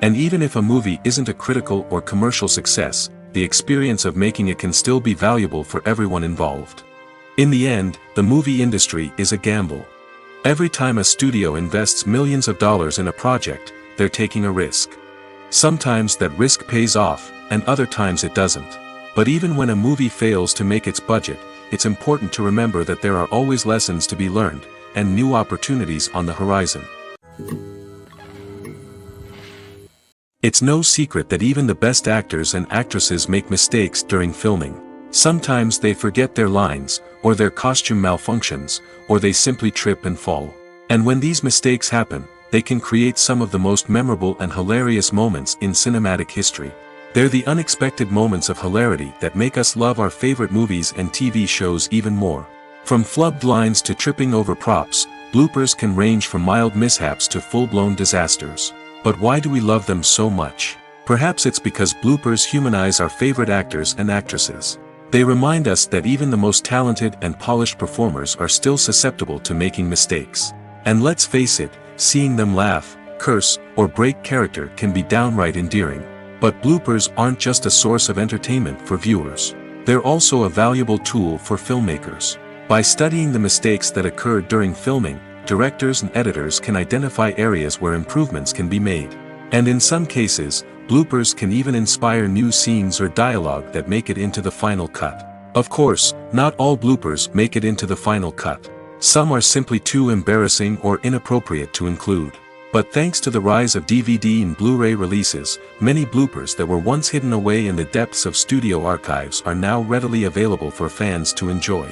And even if a movie isn't a critical or commercial success, the experience of making it can still be valuable for everyone involved. In the end, the movie industry is a gamble. Every time a studio invests millions of dollars in a project, they're taking a risk. Sometimes that risk pays off, and other times it doesn't. But even when a movie fails to make its budget, it's important to remember that there are always lessons to be learned, and new opportunities on the horizon. It's no secret that even the best actors and actresses make mistakes during filming. Sometimes they forget their lines, or their costume malfunctions, or they simply trip and fall. And when these mistakes happen, they can create some of the most memorable and hilarious moments in cinematic history. They're the unexpected moments of hilarity that make us love our favorite movies and TV shows even more. From flubbed lines to tripping over props, bloopers can range from mild mishaps to full-blown disasters. But why do we love them so much? Perhaps it's because bloopers humanize our favorite actors and actresses. They remind us that even the most talented and polished performers are still susceptible to making mistakes. And let's face it, seeing them laugh, curse, or break character can be downright endearing. But bloopers aren't just a source of entertainment for viewers. They're also a valuable tool for filmmakers. By studying the mistakes that occurred during filming, directors and editors can identify areas where improvements can be made. And in some cases, bloopers can even inspire new scenes or dialogue that make it into the final cut. Of course, not all bloopers make it into the final cut. Some are simply too embarrassing or inappropriate to include. But thanks to the rise of DVD and Blu-ray releases, many bloopers that were once hidden away in the depths of studio archives are now readily available for fans to enjoy.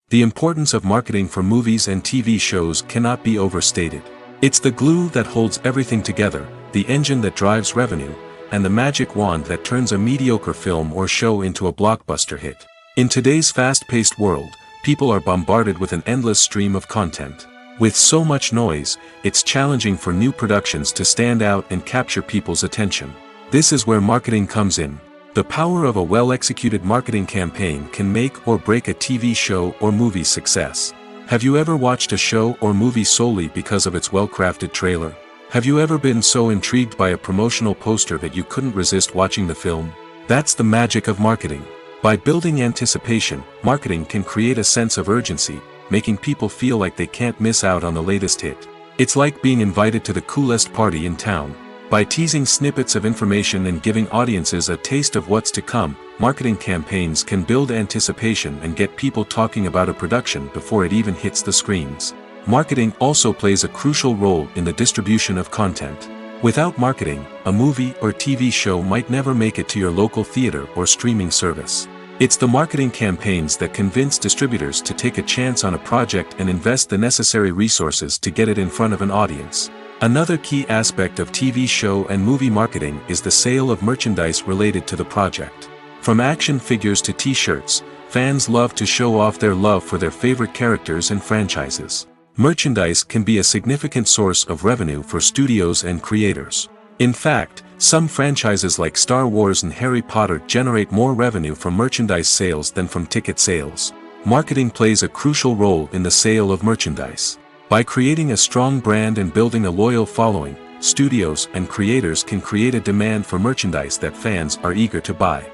The importance of marketing for movies and TV shows cannot be overstated. It's the glue that holds everything together, the engine that drives revenue, and the magic wand that turns a mediocre film or show into a blockbuster hit. In today's fast-paced world, people are bombarded with an endless stream of content. With so much noise, it's challenging for new productions to stand out and capture people's attention. This is where marketing comes in. The power of a well-executed marketing campaign can make or break a TV show or movie's success. Have you ever watched a show or movie solely because of its well-crafted trailer? Have you ever been so intrigued by a promotional poster that you couldn't resist watching the film? That's the magic of marketing. By building anticipation, marketing can create a sense of urgency, making people feel like they can't miss out on the latest hit. It's like being invited to the coolest party in town. By teasing snippets of information and giving audiences a taste of what's to come, marketing campaigns can build anticipation and get people talking about a production before it even hits the screens. Marketing also plays a crucial role in the distribution of content. Without marketing, a movie or TV show might never make it to your local theater or streaming service. It's the marketing campaigns that convince distributors to take a chance on a project and invest the necessary resources to get it in front of an audience. Another key aspect of TV show and movie marketing is the sale of merchandise related to the project. From action figures to t-shirts, fans love to show off their love for their favorite characters and franchises. Merchandise can be a significant source of revenue for studios and creators. In fact, some franchises like Star Wars and Harry Potter generate more revenue from merchandise sales than from ticket sales. Marketing plays a crucial role in the sale of merchandise. By creating a strong brand and building a loyal following, studios and creators can create a demand for merchandise that fans are eager to buy.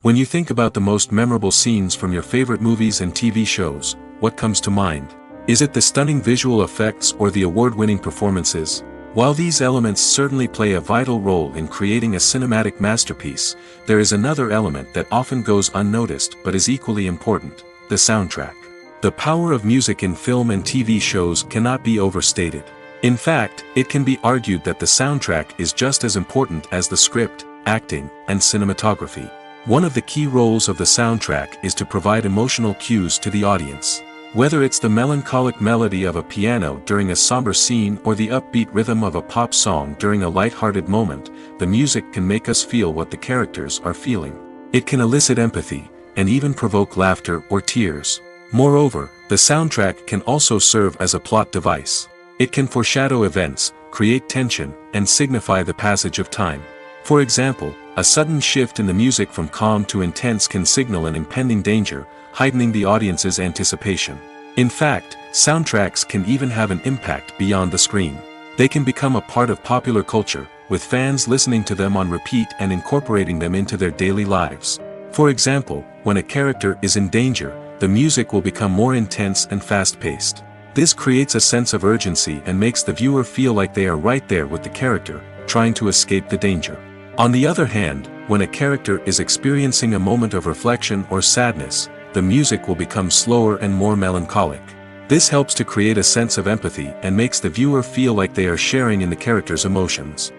When you think about the most memorable scenes from your favorite movies and TV shows, what comes to mind? Is it the stunning visual effects or the award-winning performances? While these elements certainly play a vital role in creating a cinematic masterpiece, there is another element that often goes unnoticed but is equally important: the soundtrack. The power of music in film and TV shows cannot be overstated. In fact, it can be argued that the soundtrack is just as important as the script, acting, and cinematography. One of the key roles of the soundtrack is to provide emotional cues to the audience. Whether it's the melancholic melody of a piano during a somber scene or the upbeat rhythm of a pop song during a light-hearted moment, the music can make us feel what the characters are feeling. It can elicit empathy, and even provoke laughter or tears. Moreover, the soundtrack can also serve as a plot device. It can foreshadow events, create tension, and signify the passage of time. For example, a sudden shift in the music from calm to intense can signal an impending danger, heightening the audience's anticipation. In fact, soundtracks can even have an impact beyond the screen. They can become a part of popular culture, with fans listening to them on repeat and incorporating them into their daily lives. For example, when a character is in danger, the music will become more intense and fast-paced. This creates a sense of urgency and makes the viewer feel like they are right there with the character, trying to escape the danger. On the other hand, when a character is experiencing a moment of reflection or sadness, the music will become slower and more melancholic. This helps to create a sense of empathy and makes the viewer feel like they are sharing in the character's emotions.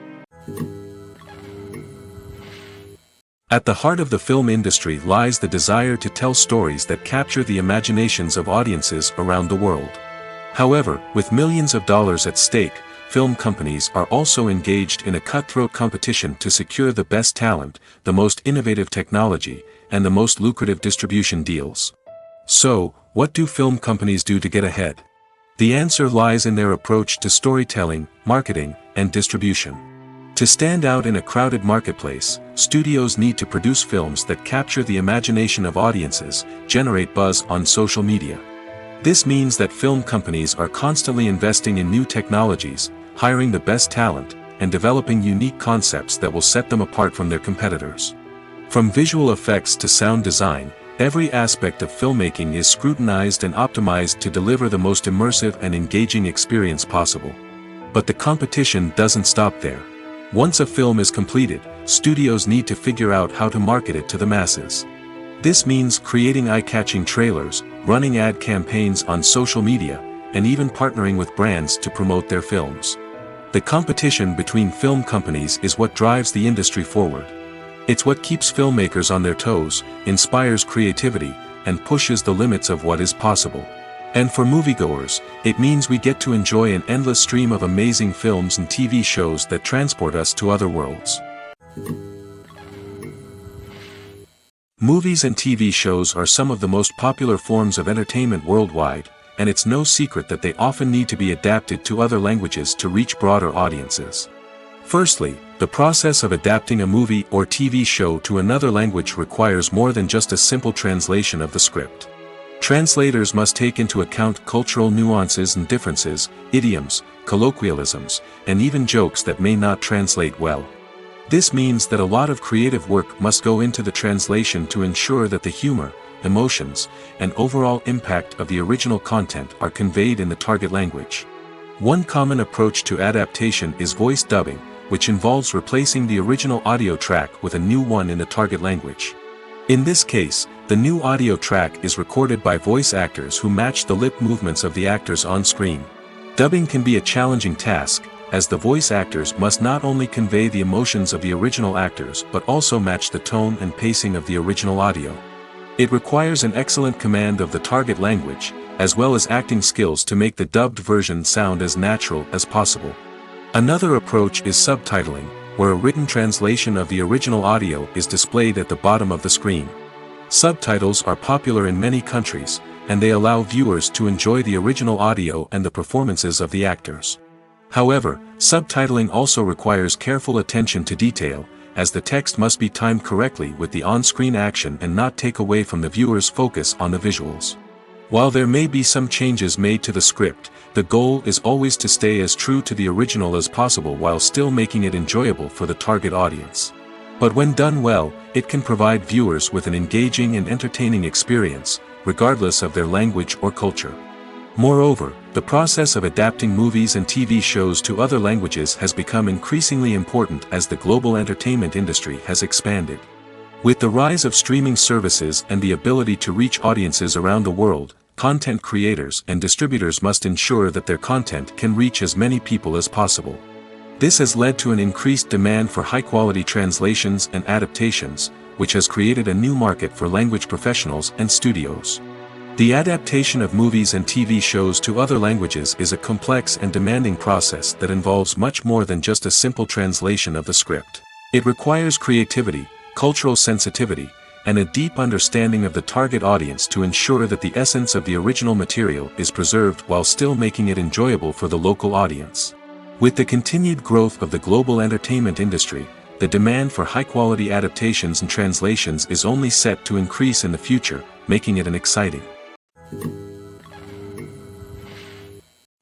At the heart of the film industry lies the desire to tell stories that capture the imaginations of audiences around the world. However, with millions of dollars at stake, film companies are also engaged in a cutthroat competition to secure the best talent, the most innovative technology, and the most lucrative distribution deals. So, what do film companies do to get ahead? The answer lies in their approach to storytelling, marketing, and distribution. To stand out in a crowded marketplace, studios need to produce films that capture the imagination of audiences, generate buzz on social media. This means that film companies are constantly investing in new technologies, hiring the best talent, and developing unique concepts that will set them apart from their competitors. From visual effects to sound design, every aspect of filmmaking is scrutinized and optimized to deliver the most immersive and engaging experience possible. But the competition doesn't stop there. Once a film is completed, studios need to figure out how to market it to the masses. This means creating eye-catching trailers, running ad campaigns on social media, and even partnering with brands to promote their films. The competition between film companies is what drives the industry forward. It's what keeps filmmakers on their toes, inspires creativity, and pushes the limits of what is possible. And for moviegoers, it means we get to enjoy an endless stream of amazing films and TV shows that transport us to other worlds. Movies and TV shows are some of the most popular forms of entertainment worldwide, and it's no secret that they often need to be adapted to other languages to reach broader audiences. Firstly, the process of adapting a movie or TV show to another language requires more than just a simple translation of the script. Translators must take into account cultural nuances and differences, idioms, colloquialisms, and even jokes that may not translate well. This means that a lot of creative work must go into the translation to ensure that the humor, emotions, and overall impact of the original content are conveyed in the target language. One common approach to adaptation is voice dubbing, which involves replacing the original audio track with a new one in the target language. In this case, the new audio track is recorded by voice actors who match the lip movements of the actors on screen. Dubbing can be a challenging task, as the voice actors must not only convey the emotions of the original actors but also match the tone and pacing of the original audio. It requires an excellent command of the target language, as well as acting skills to make the dubbed version sound as natural as possible. Another approach is subtitling, where a written translation of the original audio is displayed at the bottom of the screen. Subtitles are popular in many countries, and they allow viewers to enjoy the original audio and the performances of the actors. However, subtitling also requires careful attention to detail, as the text must be timed correctly with the on-screen action and not take away from the viewer's focus on the visuals. While there may be some changes made to the script, the goal is always to stay as true to the original as possible while still making it enjoyable for the target audience. But when done well, it can provide viewers with an engaging and entertaining experience, regardless of their language or culture. Moreover, the process of adapting movies and TV shows to other languages has become increasingly important as the global entertainment industry has expanded. With the rise of streaming services and the ability to reach audiences around the world, content creators and distributors must ensure that their content can reach as many people as possible. This has led to an increased demand for high-quality translations and adaptations, which has created a new market for language professionals and studios. The adaptation of movies and TV shows to other languages is a complex and demanding process that involves much more than just a simple translation of the script. It requires creativity, cultural sensitivity, and a deep understanding of the target audience to ensure that the essence of the original material is preserved while still making it enjoyable for the local audience. With the continued growth of the global entertainment industry, the demand for high-quality adaptations and translations is only set to increase in the future, making it an exciting.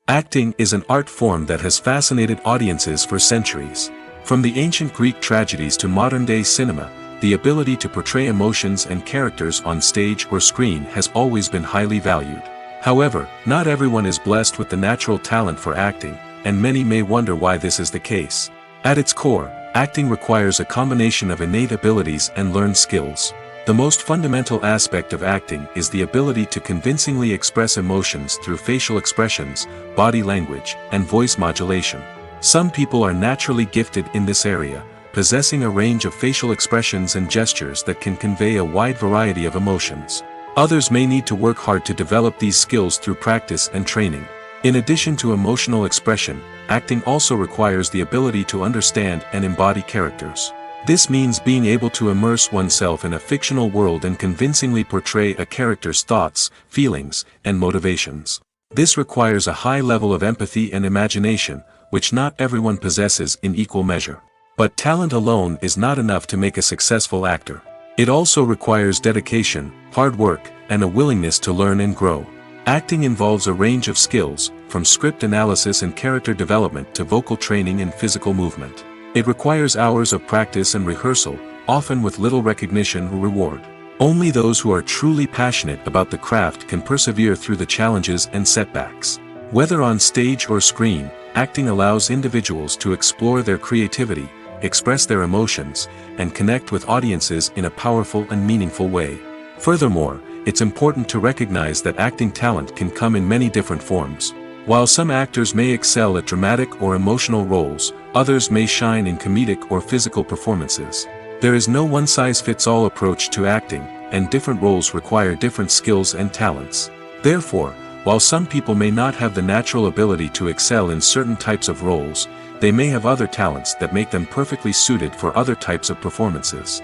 Acting is an art form that has fascinated audiences for centuries. From the ancient Greek tragedies to modern-day cinema, the ability to portray emotions and characters on stage or screen has always been highly valued. However, not everyone is blessed with the natural talent for acting, and many may wonder why this is the case. At its core, acting requires a combination of innate abilities and learned skills. The most fundamental aspect of acting is the ability to convincingly express emotions through facial expressions, body language, and voice modulation. Some people are naturally gifted in this area, possessing a range of facial expressions and gestures that can convey a wide variety of emotions. Others may need to work hard to develop these skills through practice and training. In addition to emotional expression, acting also requires the ability to understand and embody characters. This means being able to immerse oneself in a fictional world and convincingly portray a character's thoughts, feelings, and motivations. This requires a high level of empathy and imagination, which not everyone possesses in equal measure. But talent alone is not enough to make a successful actor. It also requires dedication, hard work, and a willingness to learn and grow. Acting involves a range of skills, from script analysis and character development to vocal training and physical movement. It requires hours of practice and rehearsal, often with little recognition or reward. Only those who are truly passionate about the craft can persevere through the challenges and setbacks. Whether on stage or screen, acting allows individuals to explore their creativity, express their emotions, and connect with audiences in a powerful and meaningful way. Furthermore, it's important to recognize that acting talent can come in many different forms. While some actors may excel at dramatic or emotional roles, others may shine in comedic or physical performances. There is no one-size-fits-all approach to acting, and different roles require different skills and talents. Therefore, while some people may not have the natural ability to excel in certain types of roles, they may have other talents that make them perfectly suited for other types of performances.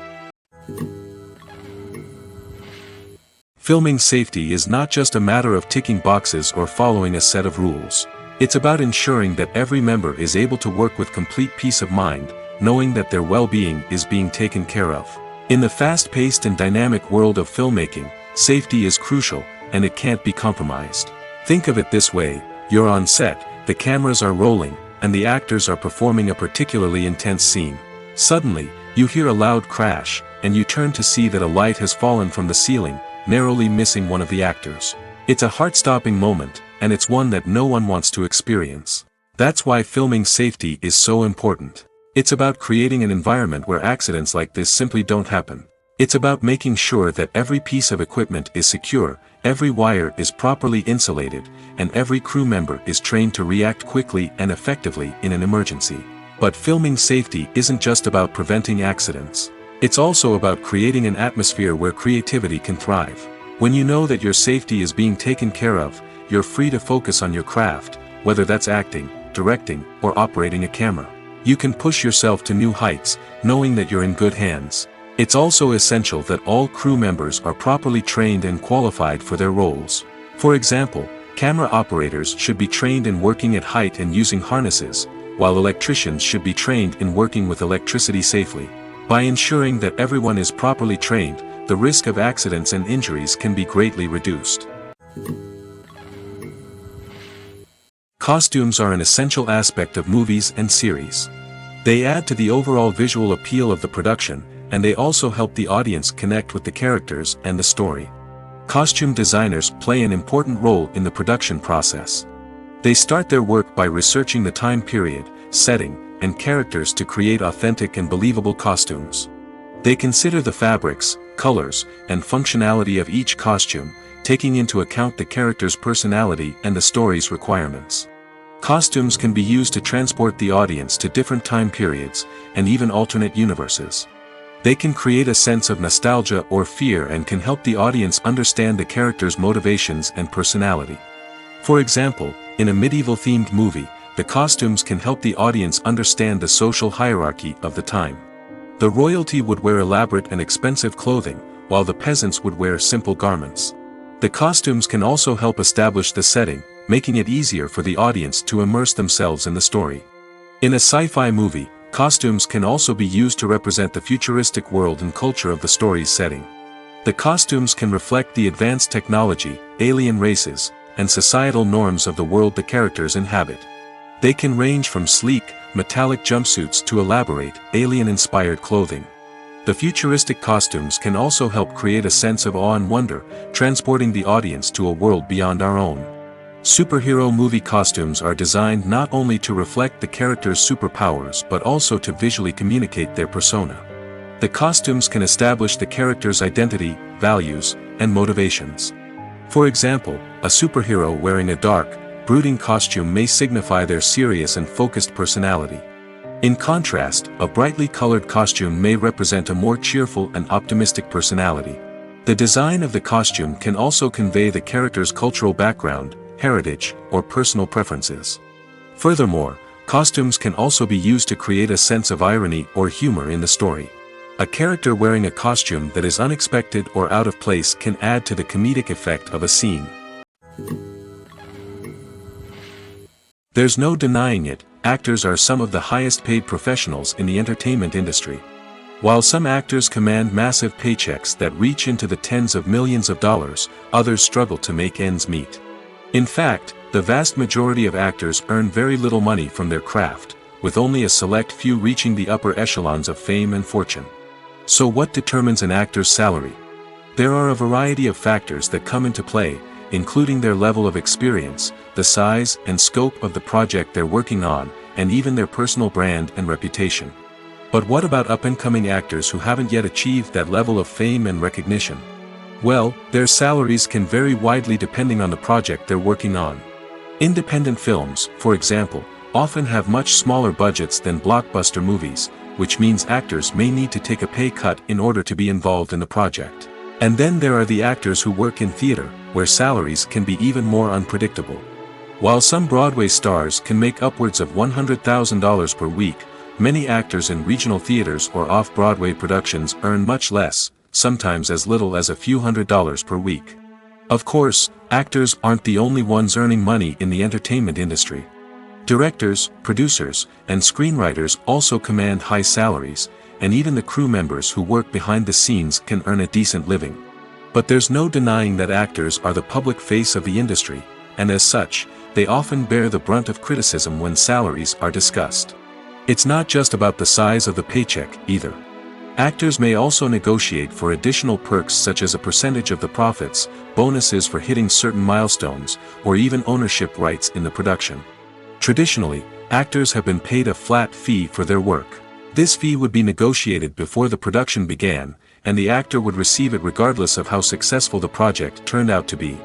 Filming safety is not just a matter of ticking boxes or following a set of rules. It's about ensuring that every member is able to work with complete peace of mind, knowing that their well-being is being taken care of. In the fast-paced and dynamic world of filmmaking, safety is crucial, and it can't be compromised. Think of it this way: you're on set, the cameras are rolling, and the actors are performing a particularly intense scene. Suddenly, you hear a loud crash, and you turn to see that a light has fallen from the ceiling, narrowly missing one of the actors. It's a heart-stopping moment, and it's one that no one wants to experience. That's why filming safety is so important. It's about creating an environment where accidents like this simply don't happen. It's about making sure that every piece of equipment is secure, every wire is properly insulated, and every crew member is trained to react quickly and effectively in an emergency. But filming safety isn't just about preventing accidents. It's also about creating an atmosphere where creativity can thrive. When you know that your safety is being taken care of, you're free to focus on your craft, whether that's acting, directing, or operating a camera. You can push yourself to new heights, knowing that you're in good hands. It's also essential that all crew members are properly trained and qualified for their roles. For example, camera operators should be trained in working at height and using harnesses, while electricians should be trained in working with electricity safely. By ensuring that everyone is properly trained, the risk of accidents and injuries can be greatly reduced. Costumes are an essential aspect of movies and series. They add to the overall visual appeal of the production, and they also help the audience connect with the characters and the story. Costume designers play an important role in the production process. They start their work by researching the time period, setting, and characters to create authentic and believable costumes. They consider the fabrics, colors, and functionality of each costume, taking into account the character's personality and the story's requirements. Costumes can be used to transport the audience to different time periods, and even alternate universes. They can create a sense of nostalgia or fear and can help the audience understand the character's motivations and personality. For example, in a medieval-themed movie, the costumes can help the audience understand the social hierarchy of the time. The royalty would wear elaborate and expensive clothing, while the peasants would wear simple garments. The costumes can also help establish the setting, making it easier for the audience to immerse themselves in the story. In a sci-fi movie, Costumes can also be used to represent the futuristic world and culture of the story's setting. The costumes can reflect the advanced technology, alien races, and societal norms of the world the characters inhabit. They can range from sleek, metallic jumpsuits to elaborate, alien-inspired clothing. The futuristic costumes can also help create a sense of awe and wonder, transporting the audience to a world beyond our own. Superhero movie costumes are designed not only to reflect the character's superpowers but also to visually communicate their persona. The costumes can establish the character's identity, values, and motivations. For example, a superhero wearing a dark, brooding costume may signify their serious and focused personality. In contrast, a brightly colored costume may represent a more cheerful and optimistic personality. The design of the costume can also convey the character's cultural background, heritage, or personal preferences. Furthermore, costumes can also be used to create a sense of irony or humor in the story. A character wearing a costume that is unexpected or out of place can add to the comedic effect of a scene. There's no denying it, actors are some of the highest paid professionals in the entertainment industry. While some actors command massive paychecks that reach into the tens of millions of dollars, others struggle to make ends meet. In fact, the vast majority of actors earn very little money from their craft, with only a select few reaching the upper echelons of fame and fortune. So what determines an actor's salary? There are a variety of factors that come into play, including their level of experience, the size and scope of the project they're working on, and even their personal brand and reputation. But what about up-and-coming actors who haven't yet achieved that level of fame and recognition? Well, their salaries can vary widely depending on the project they're working on. Independent films, for example, often have much smaller budgets than blockbuster movies, which means actors may need to take a pay cut in order to be involved in the project. And then there are the actors who work in theater, where salaries can be even more unpredictable. While some Broadway stars can make upwards of $100,000 per week, many actors in regional theaters or off-Broadway productions earn much less, sometimes as little as a few $100s per week. Of course, actors aren't the only ones earning money in the entertainment industry. Directors, producers, and screenwriters also command high salaries, and even the crew members who work behind the scenes can earn a decent living. But there's no denying that actors are the public face of the industry, and as such, they often bear the brunt of criticism when salaries are discussed. It's not just about the size of the paycheck, either. Actors may also negotiate for additional perks such as a percentage of the profits, bonuses for hitting certain milestones, or even ownership rights in the production. Traditionally, actors have been paid a flat fee for their work. This fee would be negotiated before the production began, and the actor would receive it regardless of how successful the project turned out to be.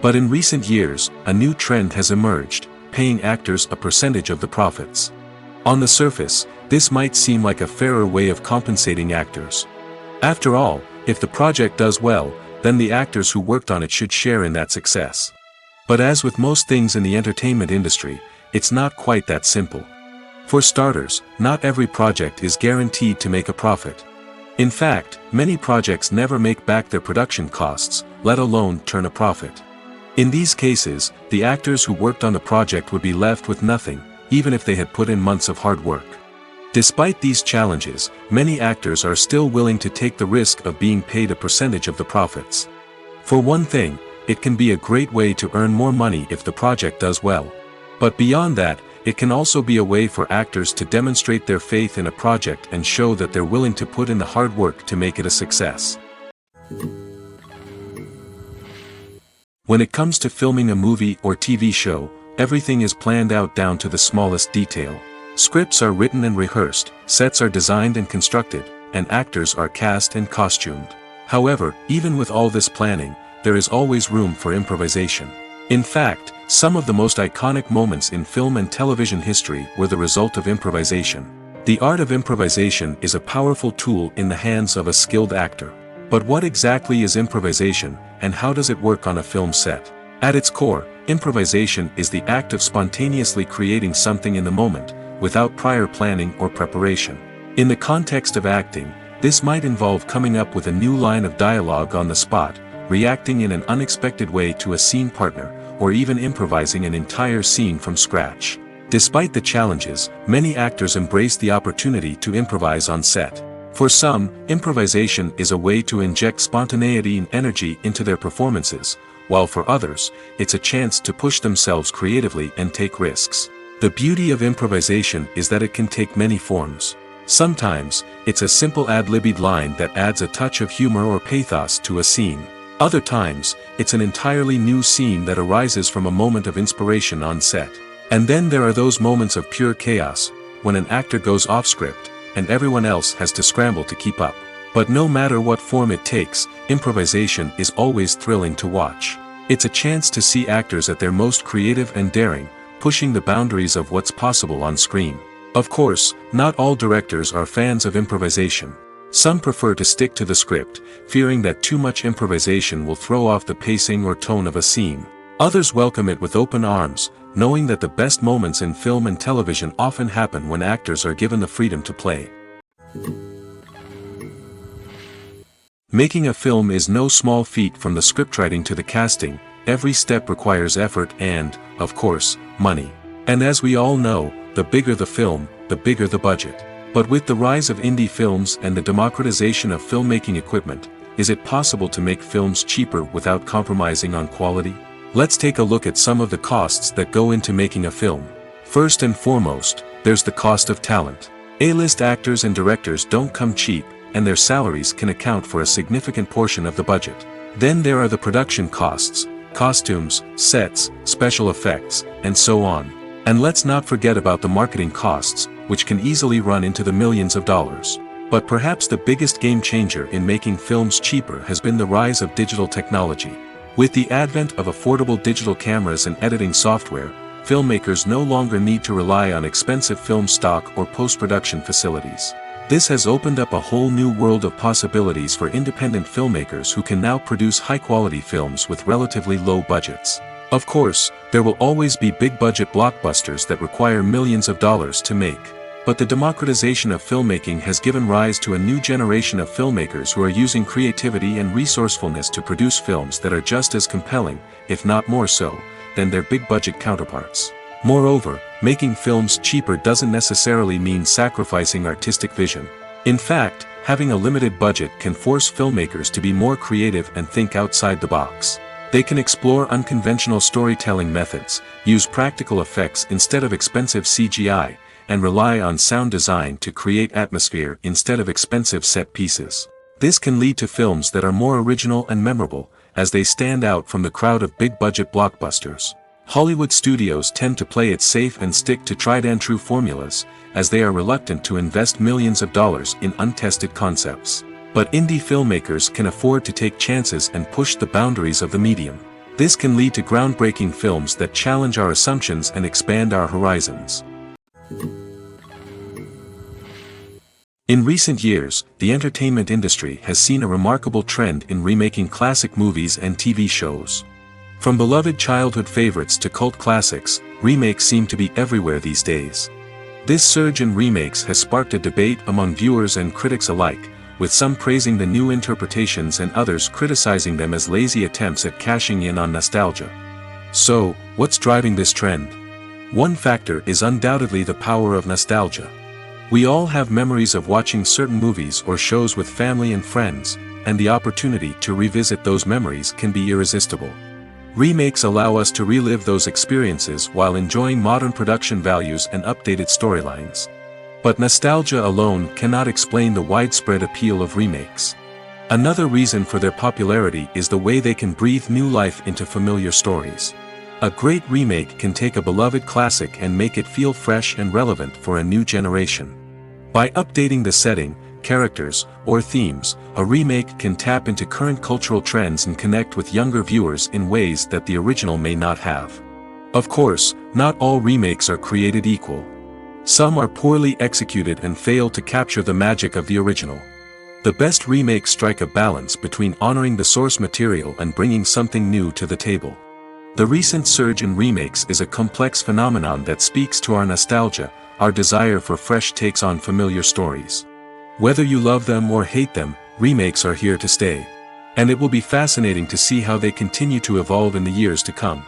But in recent years, a new trend has emerged, paying actors a percentage of the profits. On the surface, this might seem like a fairer way of compensating actors. After all, if the project does well, then the actors who worked on it should share in that success. But as with most things in the entertainment industry, it's not quite that simple. For starters, not every project is guaranteed to make a profit. In fact, many projects never make back their production costs, let alone turn a profit. In these cases, the actors who worked on the project would be left with nothing, even if they had put in months of hard work. Despite these challenges, many actors are still willing to take the risk of being paid a percentage of the profits. For one thing, it can be a great way to earn more money if the project does well. But beyond that, it can also be a way for actors to demonstrate their faith in a project and show that they're willing to put in the hard work to make it a success. When it comes to filming a movie or TV show, everything is planned out down to the smallest detail. Scripts are written and rehearsed, sets are designed and constructed, and actors are cast and costumed. However, even with all this planning, there is always room for improvisation. In fact, some of the most iconic moments in film and television history were the result of improvisation. The art of improvisation is a powerful tool in the hands of a skilled actor. But what exactly is improvisation, and how does it work on a film set? At its core, improvisation is the act of spontaneously creating something in the moment, without prior planning or preparation. In the context of acting, this might involve coming up with a new line of dialogue on the spot, reacting in an unexpected way to a scene partner, or even improvising an entire scene from scratch. Despite the challenges, many actors embrace the opportunity to improvise on set. For some, improvisation is a way to inject spontaneity and energy into their performances, while for others, it's a chance to push themselves creatively and take risks. The beauty of improvisation is that it can take many forms. Sometimes, it's a simple ad-libbed line that adds a touch of humor or pathos to a scene. Other times, it's an entirely new scene that arises from a moment of inspiration on set. And then there are those moments of pure chaos, when an actor goes off script, and everyone else has to scramble to keep up. But no matter what form it takes, improvisation is always thrilling to watch. It's a chance to see actors at their most creative and daring, pushing the boundaries of what's possible on screen. Of course, not all directors are fans of improvisation. Some prefer to stick to the script, fearing that too much improvisation will throw off the pacing or tone of a scene. Others welcome it with open arms, knowing that the best moments in film and television often happen when actors are given the freedom to play. Making a film is no small feat. From the scriptwriting to the casting, every step requires effort and, of course, money. And as we all know, the bigger the film, the bigger the budget. But with the rise of indie films and the democratization of filmmaking equipment, is it possible to make films cheaper without compromising on quality? Let's take a look at some of the costs that go into making a film. First and foremost, there's the cost of talent. A-list actors and directors don't come cheap, and their salaries can account for a significant portion of the budget. Then there are the production costs, costumes, sets, special effects, and so on. And let's not forget about the marketing costs, which can easily run into the millions of dollars. But perhaps the biggest game changer in making films cheaper has been the rise of digital technology. With the advent of affordable digital cameras and editing software, filmmakers no longer need to rely on expensive film stock or post-production facilities. This has opened up a whole new world of possibilities for independent filmmakers who can now produce high-quality films with relatively low budgets. Of course, there will always be big-budget blockbusters that require millions of dollars to make. But the democratization of filmmaking has given rise to a new generation of filmmakers who are using creativity and resourcefulness to produce films that are just as compelling, if not more so, than their big-budget counterparts. Moreover, making films cheaper doesn't necessarily mean sacrificing artistic vision. In fact, having a limited budget can force filmmakers to be more creative and think outside the box. They can explore unconventional storytelling methods, use practical effects instead of expensive CGI, and rely on sound design to create atmosphere instead of expensive set pieces. This can lead to films that are more original and memorable, as they stand out from the crowd of big-budget blockbusters. Hollywood studios tend to play it safe and stick to tried-and-true formulas, as they are reluctant to invest millions of dollars in untested concepts. But indie filmmakers can afford to take chances and push the boundaries of the medium. This can lead to groundbreaking films that challenge our assumptions and expand our horizons. In recent years, the entertainment industry has seen a remarkable trend in remaking classic movies and TV shows. From beloved childhood favorites to cult classics, remakes seem to be everywhere these days. This surge in remakes has sparked a debate among viewers and critics alike, with some praising the new interpretations and others criticizing them as lazy attempts at cashing in on nostalgia. So, what's driving this trend? One factor is undoubtedly the power of nostalgia. We all have memories of watching certain movies or shows with family and friends, and the opportunity to revisit those memories can be irresistible. Remakes allow us to relive those experiences while enjoying modern production values and updated storylines. But nostalgia alone cannot explain the widespread appeal of remakes. Another reason for their popularity is the way they can breathe new life into familiar stories. A great remake can take a beloved classic and make it feel fresh and relevant for a new generation. By updating the setting, characters, or themes, a remake can tap into current cultural trends and connect with younger viewers in ways that the original may not have. Of course, not all remakes are created equal. Some are poorly executed and fail to capture the magic of the original. The best remakes strike a balance between honoring the source material and bringing something new to the table. The recent surge in remakes is a complex phenomenon that speaks to our nostalgia, our desire for fresh takes on familiar stories. Whether you love them or hate them, remakes are here to stay. And it will be fascinating to see how they continue to evolve in the years to come.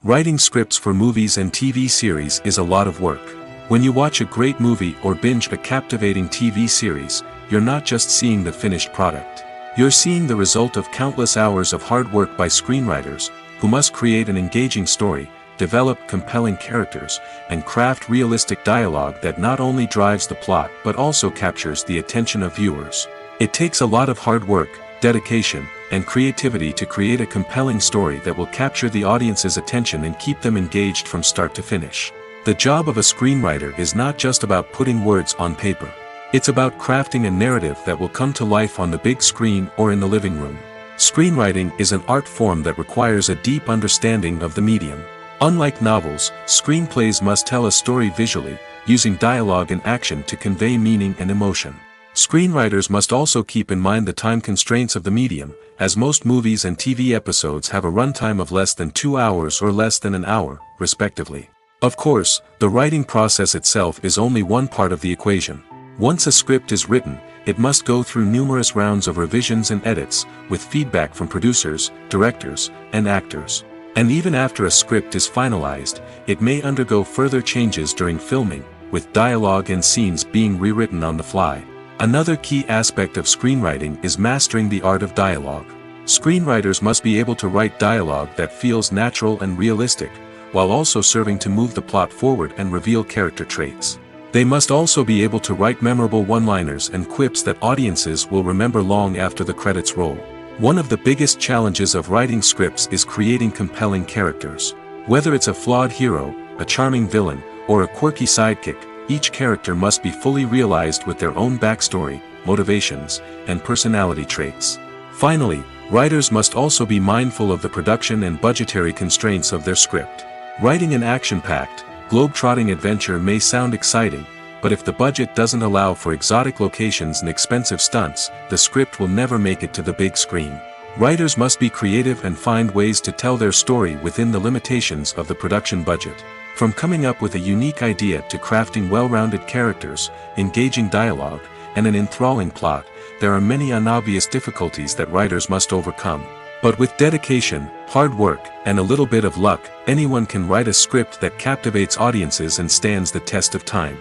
Writing scripts for movies and TV series is a lot of work. When you watch a great movie or binge a captivating TV series, you're not just seeing the finished product. You're seeing the result of countless hours of hard work by screenwriters, who must create an engaging story, develop compelling characters, and craft realistic dialogue that not only drives the plot but also captures the attention of viewers. It takes a lot of hard work, dedication, and creativity to create a compelling story that will capture the audience's attention and keep them engaged from start to finish. The job of a screenwriter is not just about putting words on paper. It's about crafting a narrative that will come to life on the big screen or in the living room. Screenwriting is an art form that requires a deep understanding of the medium. Unlike novels, screenplays must tell a story visually, using dialogue and action to convey meaning and emotion. Screenwriters must also keep in mind the time constraints of the medium, as most movies and TV episodes have a runtime of less than 2 hours or less than an hour, respectively. Of course, the writing process itself is only one part of the equation. Once a script is written, it must go through numerous rounds of revisions and edits, with feedback from producers, directors, and actors. And even after a script is finalized, it may undergo further changes during filming, with dialogue and scenes being rewritten on the fly. Another key aspect of screenwriting is mastering the art of dialogue. Screenwriters must be able to write dialogue that feels natural and realistic, while also serving to move the plot forward and reveal character traits. They must also be able to write memorable one-liners and quips that audiences will remember long after the credits roll. One of the biggest challenges of writing scripts is creating compelling characters. Whether it's a flawed hero, a charming villain, or a quirky sidekick, each character must be fully realized with their own backstory, motivations, and personality traits. Finally, writers must also be mindful of the production and budgetary constraints of their script. Writing an action-packed, globe-trotting adventure may sound exciting, but if the budget doesn't allow for exotic locations and expensive stunts, the script will never make it to the big screen. Writers must be creative and find ways to tell their story within the limitations of the production budget. From coming up with a unique idea to crafting well-rounded characters, engaging dialogue, and an enthralling plot, there are many unobvious difficulties that writers must overcome. But with dedication, hard work, and a little bit of luck, anyone can write a script that captivates audiences and stands the test of time.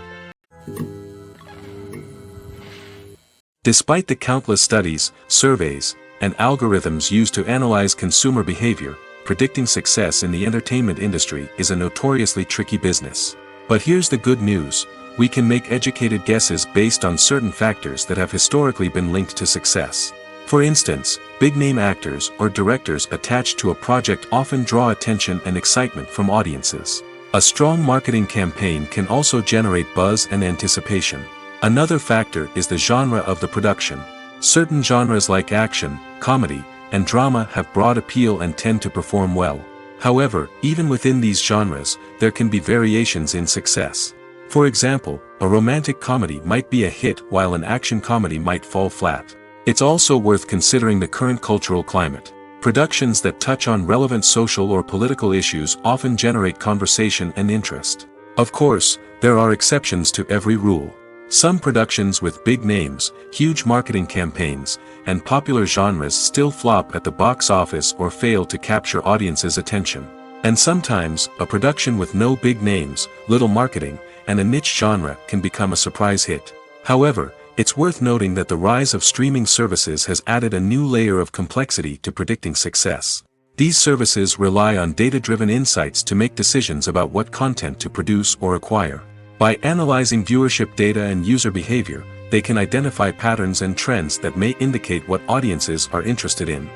Despite the countless studies, surveys, and algorithms used to analyze consumer behavior, predicting success in the entertainment industry is a notoriously tricky business. But here's the good news: we can make educated guesses based on certain factors that have historically been linked to success. For instance, big-name actors or directors attached to a project often draw attention and excitement from audiences. A strong marketing campaign can also generate buzz and anticipation. Another factor is the genre of the production. Certain genres like action, comedy, and drama have broad appeal and tend to perform well. However, even within these genres, there can be variations in success. For example, a romantic comedy might be a hit while an action comedy might fall flat. It's also worth considering the current cultural climate. Productions that touch on relevant social or political issues often generate conversation and interest. Of course, there are exceptions to every rule. Some productions with big names, huge marketing campaigns, and popular genres still flop at the box office or fail to capture audiences' attention. And sometimes, a production with no big names, little marketing, and a niche genre can become a surprise hit. However, it's worth noting that the rise of streaming services has added a new layer of complexity to predicting success. These services rely on data-driven insights to make decisions about what content to produce or acquire. By analyzing viewership data and user behavior, they can identify patterns and trends that may indicate what audiences are interested in.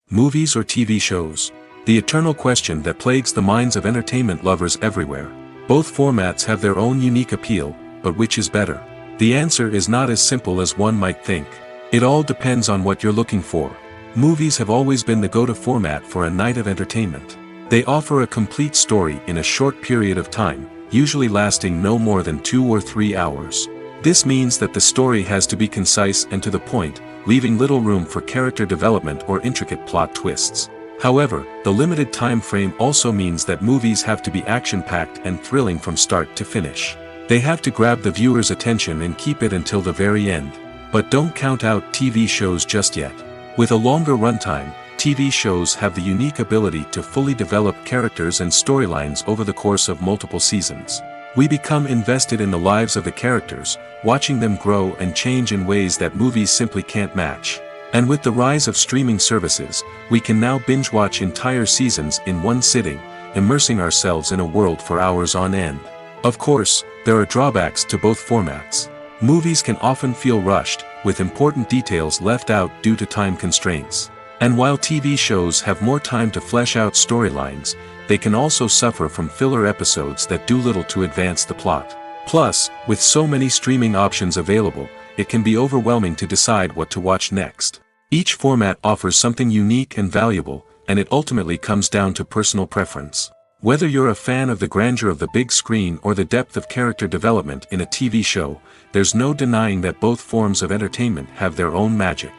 Movies or TV shows? The eternal question that plagues the minds of entertainment lovers everywhere. Both formats have their own unique appeal, but which is better? The answer is not as simple as one might think. It all depends on what you're looking for. Movies have always been the go-to format for a night of entertainment. They offer a complete story in a short period of time, usually lasting no more than 2 or 3 hours. This means that the story has to be concise and to the point, leaving little room for character development or intricate plot twists. However, the limited time frame also means that movies have to be action-packed and thrilling from start to finish. They have to grab the viewer's attention and keep it until the very end. But don't count out TV shows just yet. With a longer runtime, TV shows have the unique ability to fully develop characters and storylines over the course of multiple seasons. We become invested in the lives of the characters, watching them grow and change in ways that movies simply can't match. And with the rise of streaming services, we can now binge-watch entire seasons in one sitting, immersing ourselves in a world for hours on end. Of course, there are drawbacks to both formats. Movies can often feel rushed, with important details left out due to time constraints. And while TV shows have more time to flesh out storylines, they can also suffer from filler episodes that do little to advance the plot. Plus, with so many streaming options available, it can be overwhelming to decide what to watch next. Each format offers something unique and valuable, and it ultimately comes down to personal preference. Whether you're a fan of the grandeur of the big screen or the depth of character development in a TV show, there's no denying that both forms of entertainment have their own magic.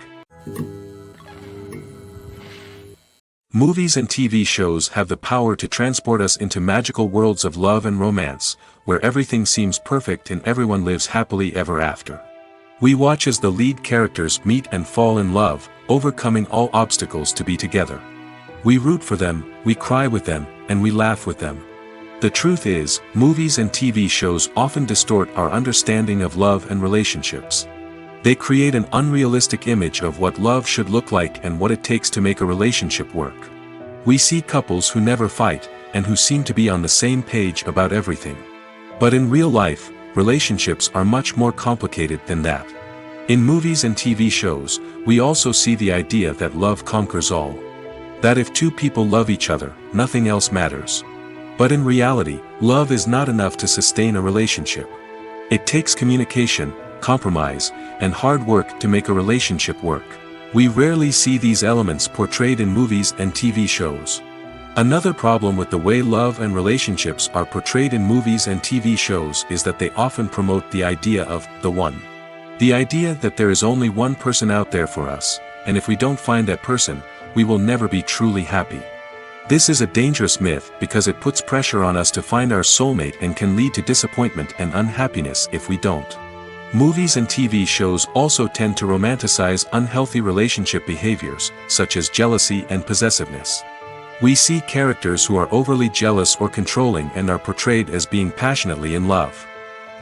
Movies and TV shows have the power to transport us into magical worlds of love and romance, where everything seems perfect and everyone lives happily ever after. We watch as the lead characters meet and fall in love, overcoming all obstacles to be together. We root for them, we cry with them, and we laugh with them. The truth is, movies and TV shows often distort our understanding of love and relationships. They create an unrealistic image of what love should look like and what it takes to make a relationship work. We see couples who never fight, and who seem to be on the same page about everything. But in real life, relationships are much more complicated than that. In movies and TV shows, we also see the idea that love conquers all. That if two people love each other, nothing else matters. But in reality, love is not enough to sustain a relationship. It takes communication, compromise, and hard work to make a relationship work. We rarely see these elements portrayed in movies and TV shows. Another problem with the way love and relationships are portrayed in movies and TV shows is that they often promote the idea of the one. The idea that there is only one person out there for us, and if we don't find that person, we will never be truly happy. This is a dangerous myth because it puts pressure on us to find our soulmate and can lead to disappointment and unhappiness if we don't. Movies and TV shows also tend to romanticize unhealthy relationship behaviors, such as jealousy and possessiveness. We see characters who are overly jealous or controlling and are portrayed as being passionately in love.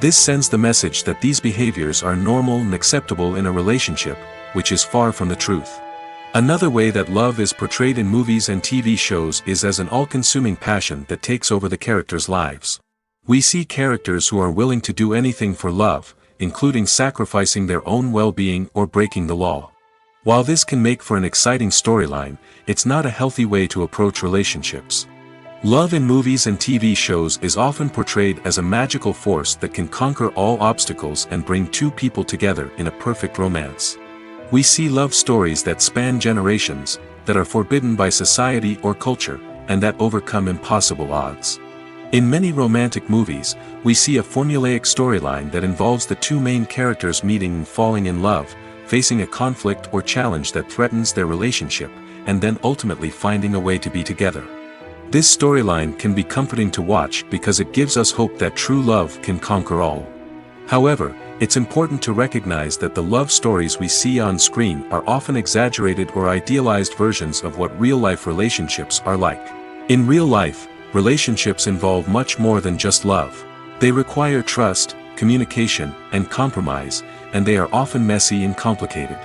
This sends the message that these behaviors are normal and acceptable in a relationship, which is far from the truth. Another way that love is portrayed in movies and TV shows is as an all-consuming passion that takes over the characters' lives. We see characters who are willing to do anything for love, including sacrificing their own well-being or breaking the law. While this can make for an exciting storyline, it's not a healthy way to approach relationships. Love in movies and TV shows is often portrayed as a magical force that can conquer all obstacles and bring two people together in a perfect romance. We see love stories that span generations, that are forbidden by society or culture, and that overcome impossible odds. In many romantic movies, we see a formulaic storyline that involves the two main characters meeting and falling in love, facing a conflict or challenge that threatens their relationship, and then ultimately finding a way to be together. This storyline can be comforting to watch because it gives us hope that true love can conquer all. However, it's important to recognize that the love stories we see on screen are often exaggerated or idealized versions of what real-life relationships are like. In real life, relationships involve much more than just love. They require trust, communication, and compromise, and they are often messy and complicated.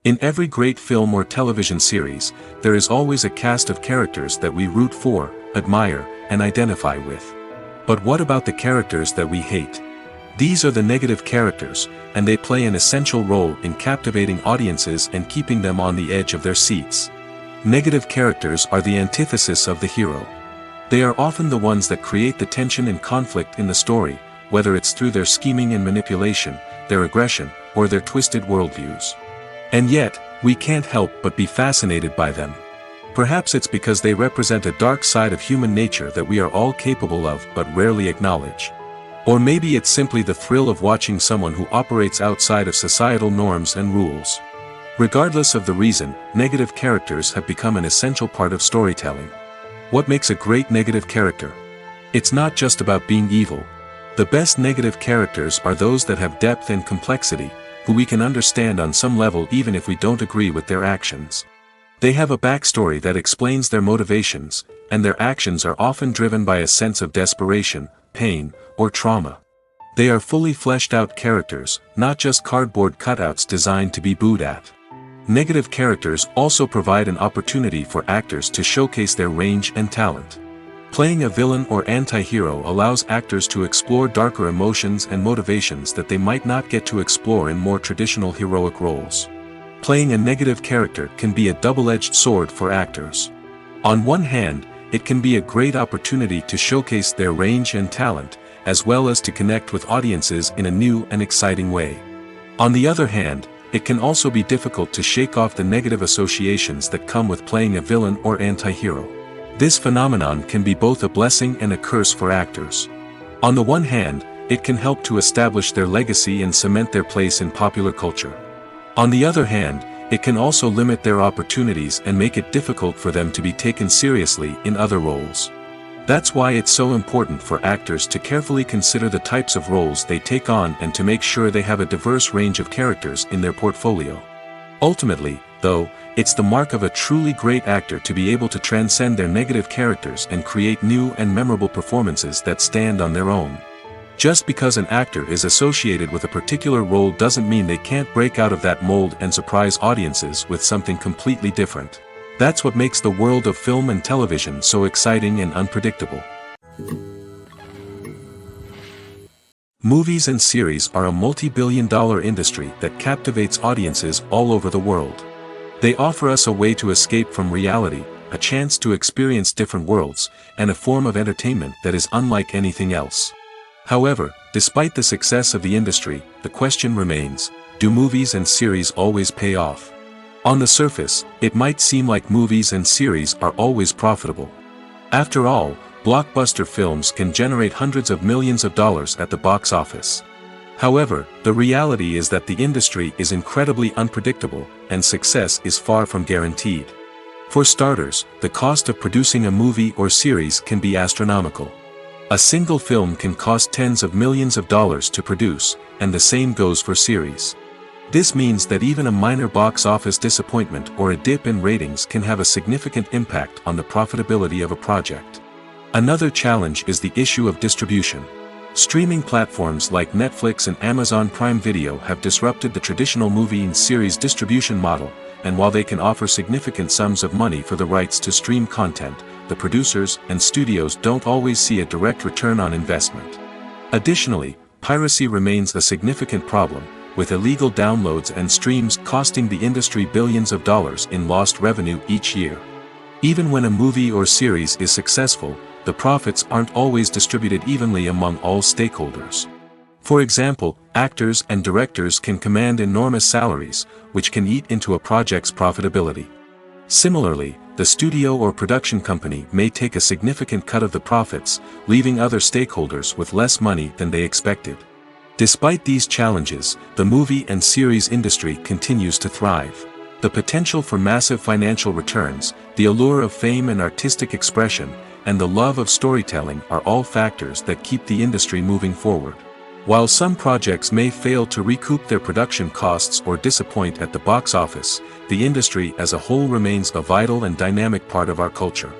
In every great film or television series, there is always a cast of characters that we root for, admire, and identify with. But what about the characters that we hate? These are the negative characters, and they play an essential role in captivating audiences and keeping them on the edge of their seats. Negative characters are the antithesis of the hero. They are often the ones that create the tension and conflict in the story, whether it's through their scheming and manipulation, their aggression, or their twisted worldviews. And yet, we can't help but be fascinated by them. Perhaps it's because they represent a dark side of human nature that we are all capable of but rarely acknowledge. Or maybe it's simply the thrill of watching someone who operates outside of societal norms and rules. Regardless of the reason, negative characters have become an essential part of storytelling. What makes a great negative character? It's not just about being evil. The best negative characters are those that have depth and complexity, who we can understand on some level even if we don't agree with their actions. They have a backstory that explains their motivations, and their actions are often driven by a sense of desperation, pain, or trauma. They are fully fleshed out characters, not just cardboard cutouts designed to be booed at. Negative characters also provide an opportunity for actors to showcase their range and talent. Playing a villain or anti-hero allows actors to explore darker emotions and motivations that they might not get to explore in more traditional heroic roles. Playing a negative character can be a double-edged sword for actors. On one hand, it can be a great opportunity to showcase their range and talent, as well as to connect with audiences in a new and exciting way. On the other hand, it can also be difficult to shake off the negative associations that come with playing a villain or anti-hero. This phenomenon can be both a blessing and a curse for actors. On the one hand, it can help to establish their legacy and cement their place in popular culture. On the other hand, it can also limit their opportunities and make it difficult for them to be taken seriously in other roles. That's why it's so important for actors to carefully consider the types of roles they take on and to make sure they have a diverse range of characters in their portfolio. Ultimately, though, it's the mark of a truly great actor to be able to transcend their negative characters and create new and memorable performances that stand on their own. Just because an actor is associated with a particular role doesn't mean they can't break out of that mold and surprise audiences with something completely different. That's what makes the world of film and television so exciting and unpredictable. Movies and series are a multi-billion-dollar industry that captivates audiences all over the world. They offer us a way to escape from reality, a chance to experience different worlds, and a form of entertainment that is unlike anything else. However, despite the success of the industry, the question remains, do movies and series always pay off? On the surface, it might seem like movies and series are always profitable. After all, blockbuster films can generate hundreds of millions of dollars at the box office. However, the reality is that the industry is incredibly unpredictable, and success is far from guaranteed. For starters, the cost of producing a movie or series can be astronomical. A single film can cost tens of millions of dollars to produce, and the same goes for series. This means that even a minor box office disappointment or a dip in ratings can have a significant impact on the profitability of a project. Another challenge is the issue of distribution. Streaming platforms like Netflix and Amazon Prime Video have disrupted the traditional movie and series distribution model, and while they can offer significant sums of money for the rights to stream content, the producers and studios don't always see a direct return on investment. Additionally, piracy remains a significant problem, with illegal downloads and streams costing the industry billions of dollars in lost revenue each year. Even when a movie or series is successful, the profits aren't always distributed evenly among all stakeholders. For example, actors and directors can command enormous salaries, which can eat into a project's profitability. Similarly, the studio or production company may take a significant cut of the profits, leaving other stakeholders with less money than they expected. Despite these challenges, the movie and series industry continues to thrive. The potential for massive financial returns, the allure of fame and artistic expression, and the love of storytelling are all factors that keep the industry moving forward. While some projects may fail to recoup their production costs or disappoint at the box office, the industry as a whole remains a vital and dynamic part of our culture.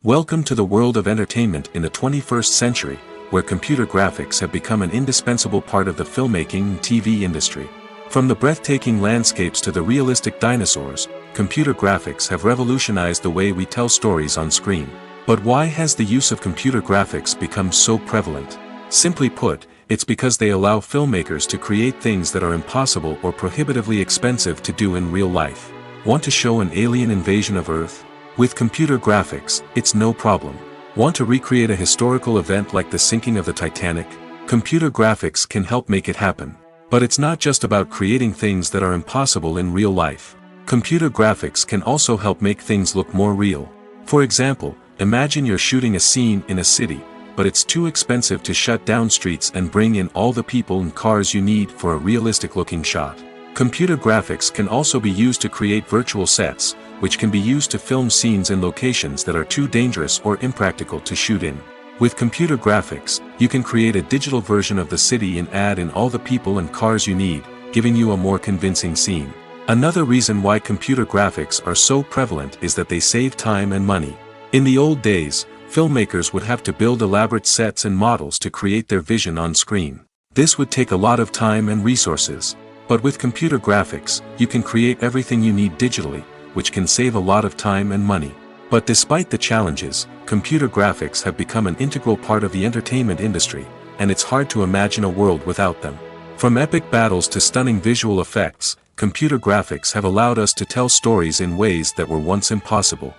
Welcome to the world of entertainment in the 21st century, where computer graphics have become an indispensable part of the filmmaking and TV industry. From the breathtaking landscapes to the realistic dinosaurs, computer graphics have revolutionized the way we tell stories on screen. But why has the use of computer graphics become so prevalent? Simply put, it's because they allow filmmakers to create things that are impossible or prohibitively expensive to do in real life. Want to show an alien invasion of Earth? With computer graphics, it's no problem. Want to recreate a historical event like the sinking of the Titanic? Computer graphics can help make it happen. But it's not just about creating things that are impossible in real life. Computer graphics can also help make things look more real. For example, imagine you're shooting a scene in a city, but it's too expensive to shut down streets and bring in all the people and cars you need for a realistic-looking shot. Computer graphics can also be used to create virtual sets, which can be used to film scenes in locations that are too dangerous or impractical to shoot in. With computer graphics, you can create a digital version of the city and add in all the people and cars you need, giving you a more convincing scene. Another reason why computer graphics are so prevalent is that they save time and money. In the old days, filmmakers would have to build elaborate sets and models to create their vision on screen. This would take a lot of time and resources. But with computer graphics, you can create everything you need digitally, which can save a lot of time and money. But despite the challenges, computer graphics have become an integral part of the entertainment industry, and it's hard to imagine a world without them. From epic battles to stunning visual effects, computer graphics have allowed us to tell stories in ways that were once impossible.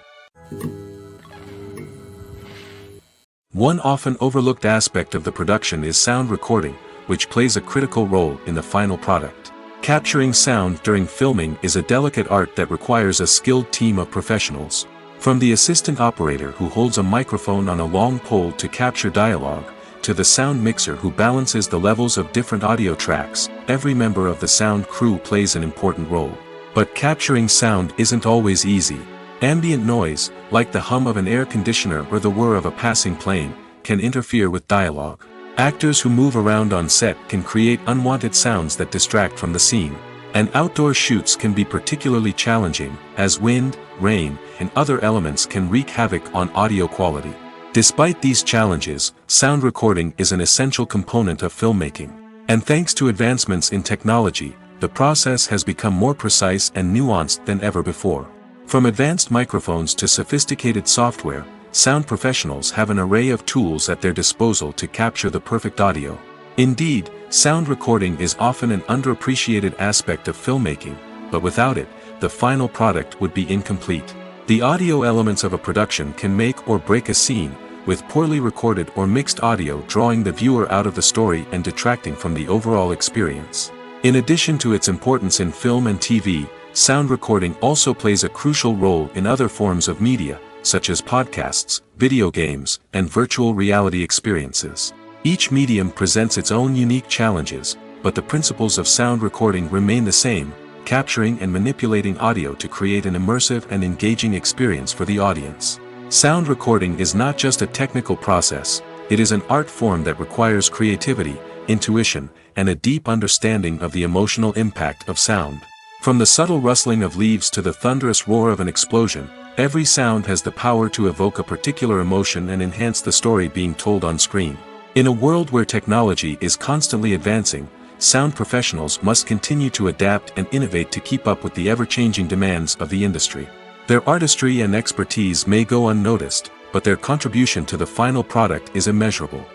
One often overlooked aspect of the production is sound recording, which plays a critical role in the final product. Capturing sound during filming is a delicate art that requires a skilled team of professionals. From the assistant operator who holds a microphone on a long pole to capture dialogue, to the sound mixer who balances the levels of different audio tracks, every member of the sound crew plays an important role. But capturing sound isn't always easy. Ambient noise, like the hum of an air conditioner or the whir of a passing plane, can interfere with dialogue. Actors who move around on set can create unwanted sounds that distract from the scene. And outdoor shoots can be particularly challenging, as wind, rain, and other elements can wreak havoc on audio quality. Despite these challenges, sound recording is an essential component of filmmaking. And thanks to advancements in technology, the process has become more precise and nuanced than ever before. From advanced microphones to sophisticated software, sound professionals have an array of tools at their disposal to capture the perfect audio. Indeed, sound recording is often an underappreciated aspect of filmmaking, but without it, the final product would be incomplete. The audio elements of a production can make or break a scene, with poorly recorded or mixed audio drawing the viewer out of the story and detracting from the overall experience. In addition to its importance in film and TV, sound recording also plays a crucial role in other forms of media, such as podcasts, video games, and virtual reality experiences. Each medium presents its own unique challenges, but the principles of sound recording remain the same, capturing and manipulating audio to create an immersive and engaging experience for the audience. Sound recording is not just a technical process, it is an art form that requires creativity, intuition, and a deep understanding of the emotional impact of sound. From the subtle rustling of leaves to the thunderous roar of an explosion, every sound has the power to evoke a particular emotion and enhance the story being told on screen. In a world where technology is constantly advancing, sound professionals must continue to adapt and innovate to keep up with the ever-changing demands of the industry. Their artistry and expertise may go unnoticed, but their contribution to the final product is immeasurable.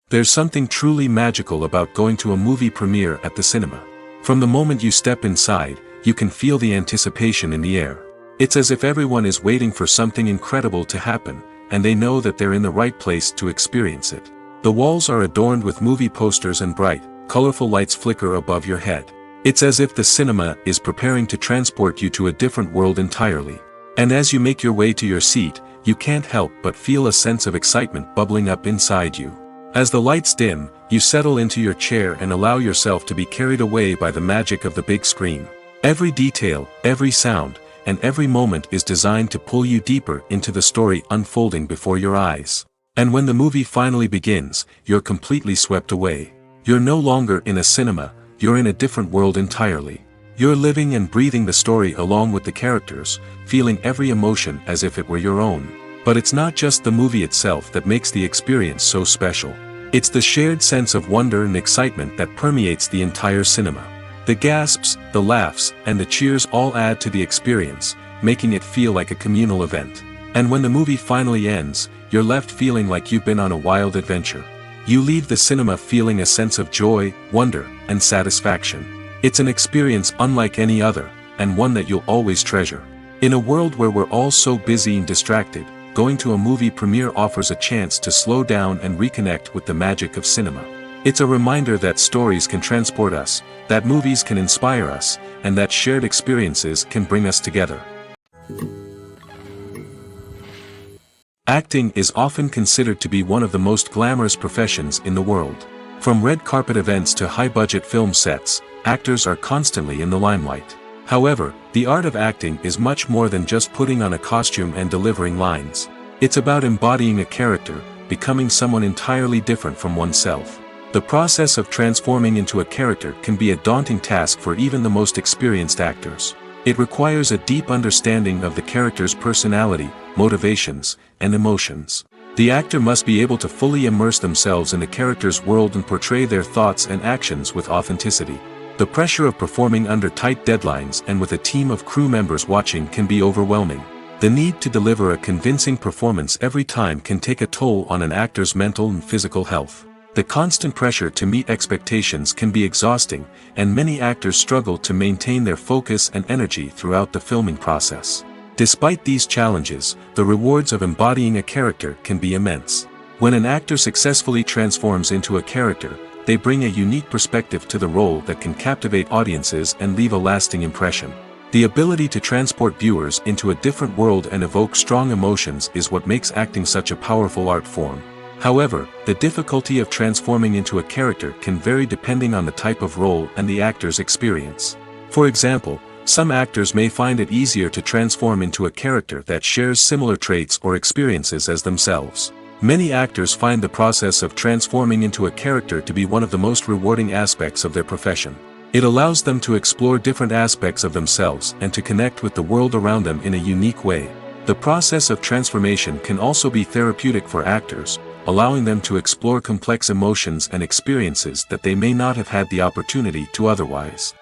There's something truly magical about going to a movie premiere at the cinema. From the moment you step inside, you can feel the anticipation in the air. It's as if everyone is waiting for something incredible to happen, and they know that they're in the right place to experience it. The walls are adorned with movie posters and bright, colorful lights flicker above your head. It's as if the cinema is preparing to transport you to a different world entirely. And as you make your way to your seat, you can't help but feel a sense of excitement bubbling up inside you. As the lights dim, you settle into your chair and allow yourself to be carried away by the magic of the big screen. Every detail, every sound, and every moment is designed to pull you deeper into the story unfolding before your eyes. And when the movie finally begins, you're completely swept away. You're no longer in a cinema, you're in a different world entirely. You're living and breathing the story along with the characters, feeling every emotion as if it were your own. But it's not just the movie itself that makes the experience so special. It's the shared sense of wonder and excitement that permeates the entire cinema. The gasps, the laughs, and the cheers all add to the experience, making it feel like a communal event. And when the movie finally ends, you're left feeling like you've been on a wild adventure. You leave the cinema feeling a sense of joy, wonder, and satisfaction. It's an experience unlike any other, and one that you'll always treasure. In a world where we're all so busy and distracted, going to a movie premiere offers a chance to slow down and reconnect with the magic of cinema. It's a reminder that stories can transport us, that movies can inspire us, and that shared experiences can bring us together. Acting is often considered to be one of the most glamorous professions in the world. From red carpet events to high-budget film sets, actors are constantly in the limelight. However, the art of acting is much more than just putting on a costume and delivering lines. It's about embodying a character, becoming someone entirely different from oneself. The process of transforming into a character can be a daunting task for even the most experienced actors. It requires a deep understanding of the character's personality, motivations, and emotions. The actor must be able to fully immerse themselves in the character's world and portray their thoughts and actions with authenticity. The pressure of performing under tight deadlines and with a team of crew members watching can be overwhelming. The need to deliver a convincing performance every time can take a toll on an actor's mental and physical health. The constant pressure to meet expectations can be exhausting, and many actors struggle to maintain their focus and energy throughout the filming process. Despite these challenges, the rewards of embodying a character can be immense. When an actor successfully transforms into a character, they bring a unique perspective to the role that can captivate audiences and leave a lasting impression. The ability to transport viewers into a different world and evoke strong emotions is what makes acting such a powerful art form. However, the difficulty of transforming into a character can vary depending on the type of role and the actor's experience. For example, some actors may find it easier to transform into a character that shares similar traits or experiences as themselves. Many actors find the process of transforming into a character to be one of the most rewarding aspects of their profession. It allows them to explore different aspects of themselves and to connect with the world around them in a unique way. The process of transformation can also be therapeutic for actors, allowing them to explore complex emotions and experiences that they may not have had the opportunity to otherwise.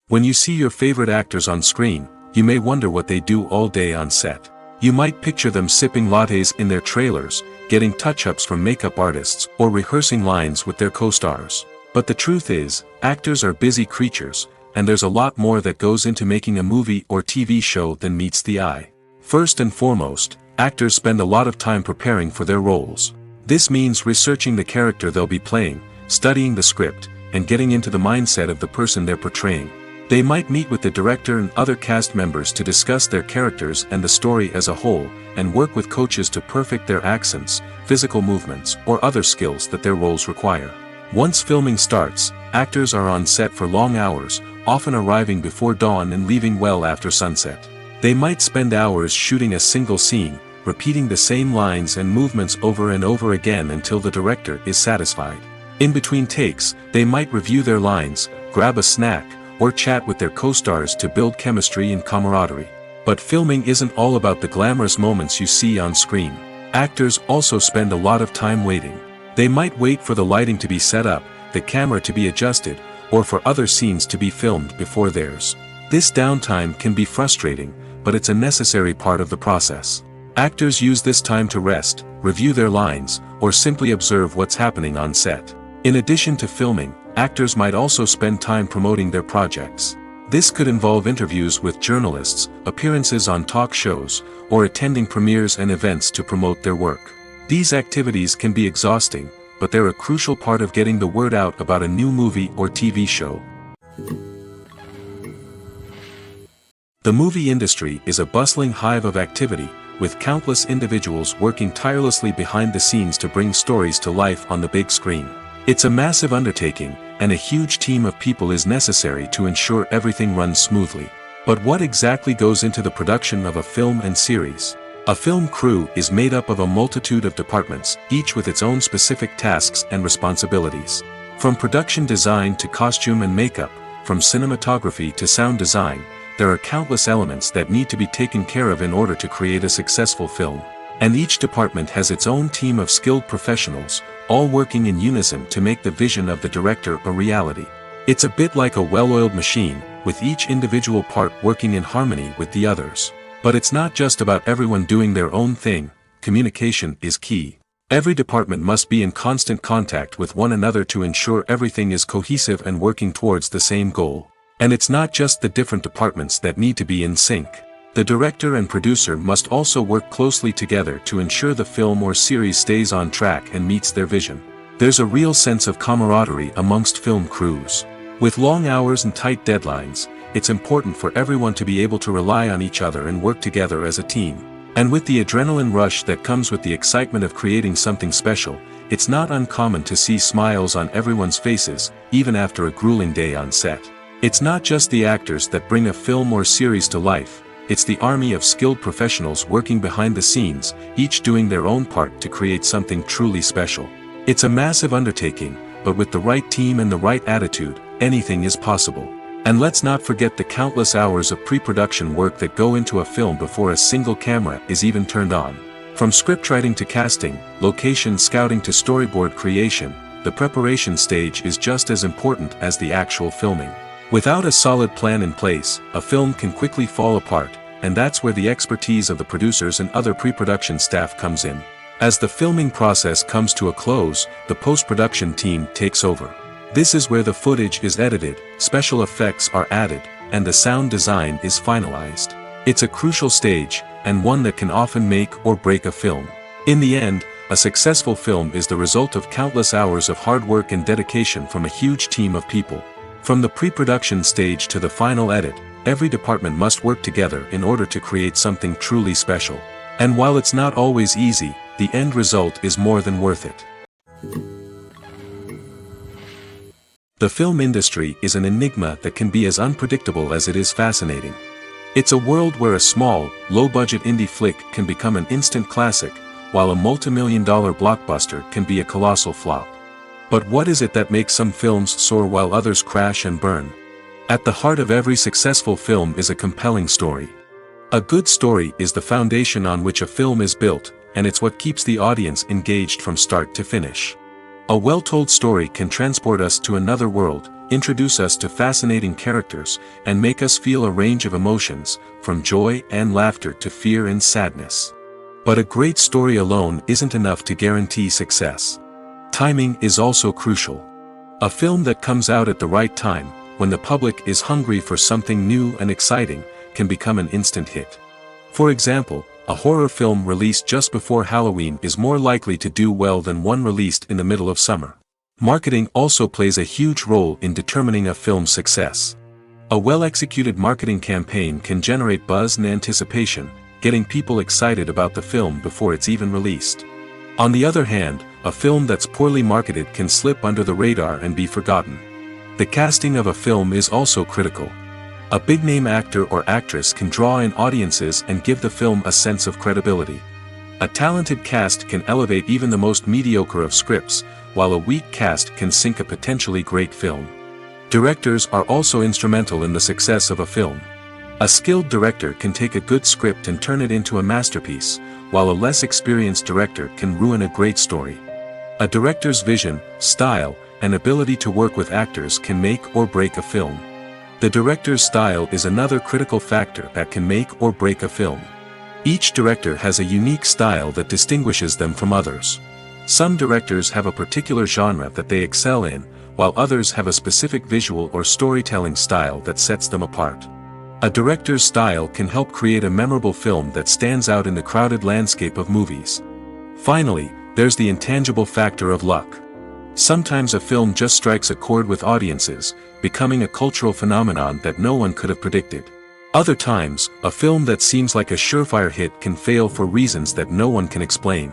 When you see your favorite actors on screen, you may wonder what they do all day on set. You might picture them sipping lattes in their trailers, getting touch-ups from makeup artists, or rehearsing lines with their co-stars. But the truth is, actors are busy creatures, and there's a lot more that goes into making a movie or TV show than meets the eye. First and foremost, actors spend a lot of time preparing for their roles. This means researching the character they'll be playing, studying the script, and getting into the mindset of the person they're portraying. They might meet with the director and other cast members to discuss their characters and the story as a whole, and work with coaches to perfect their accents, physical movements, or other skills that their roles require. Once filming starts, actors are on set for long hours, often arriving before dawn and leaving well after sunset. They might spend hours shooting a single scene, repeating the same lines and movements over and over again until the director is satisfied. In between takes, they might review their lines, grab a snack, or chat with their co-stars to build chemistry and camaraderie. But filming isn't all about the glamorous moments you see on screen. Actors also spend a lot of time waiting. They might wait for the lighting to be set up, the camera to be adjusted, or for other scenes to be filmed before theirs. This downtime can be frustrating, but it's a necessary part of the process. Actors use this time to rest, review their lines, or simply observe what's happening on set. In addition to filming, actors might also spend time promoting their projects. This could involve interviews with journalists, appearances on talk shows, or attending premieres and events to promote their work. These activities can be exhausting, but they're a crucial part of getting the word out about a new movie or TV show. The movie industry is a bustling hive of activity, with countless individuals working tirelessly behind the scenes to bring stories to life on the big screen. It's a massive undertaking, and a huge team of people is necessary to ensure everything runs smoothly. But what exactly goes into the production of a film and series? A film crew is made up of a multitude of departments, each with its own specific tasks and responsibilities. From production design to costume and makeup, from cinematography to sound design, there are countless elements that need to be taken care of in order to create a successful film. And each department has its own team of skilled professionals, all working in unison to make the vision of the director a reality. It's a bit like a well-oiled machine, with each individual part working in harmony with the others. But it's not just about everyone doing their own thing. Communication is key. Every department must be in constant contact with one another to ensure everything is cohesive and working towards the same goal. And it's not just the different departments that need to be in sync. The director and producer must also work closely together to ensure the film or series stays on track and meets their vision. There's a real sense of camaraderie amongst film crews. With long hours and tight deadlines, it's important for everyone to be able to rely on each other and work together as a team. And with the adrenaline rush that comes with the excitement of creating something special, it's not uncommon to see smiles on everyone's faces, even after a grueling day on set. It's not just the actors that bring a film or series to life, it's the army of skilled professionals working behind the scenes, each doing their own part to create something truly special. It's a massive undertaking, but with the right team and the right attitude, anything is possible. And let's not forget the countless hours of pre-production work that go into a film before a single camera is even turned on. From scriptwriting to casting, location scouting to storyboard creation, the preparation stage is just as important as the actual filming. Without a solid plan in place, a film can quickly fall apart, and that's where the expertise of the producers and other pre-production staff comes in. As the filming process comes to a close, the post-production team takes over. This is where the footage is edited, special effects are added, and the sound design is finalized. It's a crucial stage, and one that can often make or break a film. In the end, a successful film is the result of countless hours of hard work and dedication from a huge team of people. From the pre-production stage to the final edit, every department must work together in order to create something truly special. And while it's not always easy, the end result is more than worth it. The film industry is an enigma that can be as unpredictable as it is fascinating. It's a world where a small, low-budget indie flick can become an instant classic, while a multi-million-dollar blockbuster can be a colossal flop. But what is it that makes some films soar while others crash and burn? At the heart of every successful film is a compelling story. A good story is the foundation on which a film is built, and it's what keeps the audience engaged from start to finish. A well-told story can transport us to another world, introduce us to fascinating characters, and make us feel a range of emotions, from joy and laughter to fear and sadness. But a great story alone isn't enough to guarantee success. Timing is also crucial. A film that comes out at the right time, when the public is hungry for something new and exciting, can become an instant hit. For example, a horror film released just before Halloween is more likely to do well than one released in the middle of summer. Marketing also plays a huge role in determining a film's success. A well-executed marketing campaign can generate buzz and anticipation, getting people excited about the film before it's even released. On the other hand, a film that's poorly marketed can slip under the radar and be forgotten. The casting of a film is also critical. A big-name actor or actress can draw in audiences and give the film a sense of credibility. A talented cast can elevate even the most mediocre of scripts, while a weak cast can sink a potentially great film. Directors are also instrumental in the success of a film. A skilled director can take a good script and turn it into a masterpiece, while a less experienced director can ruin a great story. A director's vision, style, and ability to work with actors can make or break a film. The director's style is another critical factor that can make or break a film. Each director has a unique style that distinguishes them from others. Some directors have a particular genre that they excel in, while others have a specific visual or storytelling style that sets them apart. A director's style can help create a memorable film that stands out in the crowded landscape of movies. Finally, there's the intangible factor of luck. Sometimes a film just strikes a chord with audiences, becoming a cultural phenomenon that no one could have predicted. Other times, a film that seems like a surefire hit can fail for reasons that no one can explain.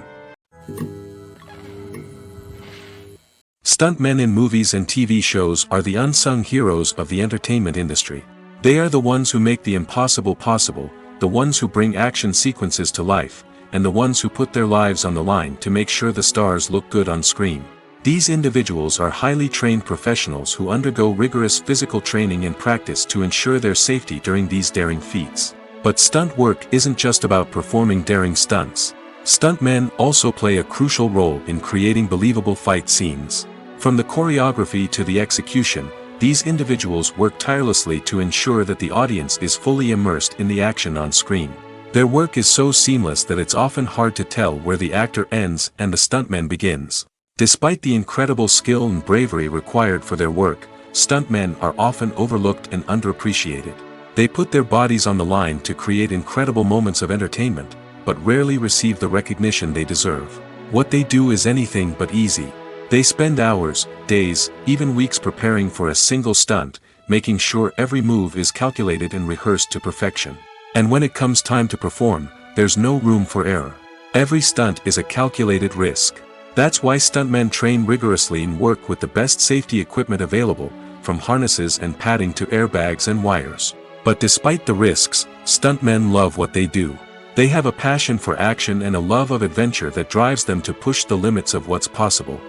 Stuntmen in movies and TV shows are the unsung heroes of the entertainment industry. They are the ones who make the impossible possible, the ones who bring action sequences to life, and the ones who put their lives on the line to make sure the stars look good on screen. These individuals are highly trained professionals who undergo rigorous physical training and practice to ensure their safety during these daring feats. But stunt work isn't just about performing daring stunts. Stuntmen also play a crucial role in creating believable fight scenes. From the choreography to the execution, these individuals work tirelessly to ensure that the audience is fully immersed in the action on screen. Their work is so seamless that it's often hard to tell where the actor ends and the stuntman begins. Despite the incredible skill and bravery required for their work, stuntmen are often overlooked and underappreciated. They put their bodies on the line to create incredible moments of entertainment, but rarely receive the recognition they deserve. What they do is anything but easy. They spend hours, days, even weeks preparing for a single stunt, making sure every move is calculated and rehearsed to perfection. And when it comes time to perform, there's no room for error. Every stunt is a calculated risk. That's why stuntmen train rigorously and work with the best safety equipment available, from harnesses and padding to airbags and wires. But despite the risks, stuntmen love what they do. They have a passion for action and a love of adventure that drives them to push the limits of what's possible.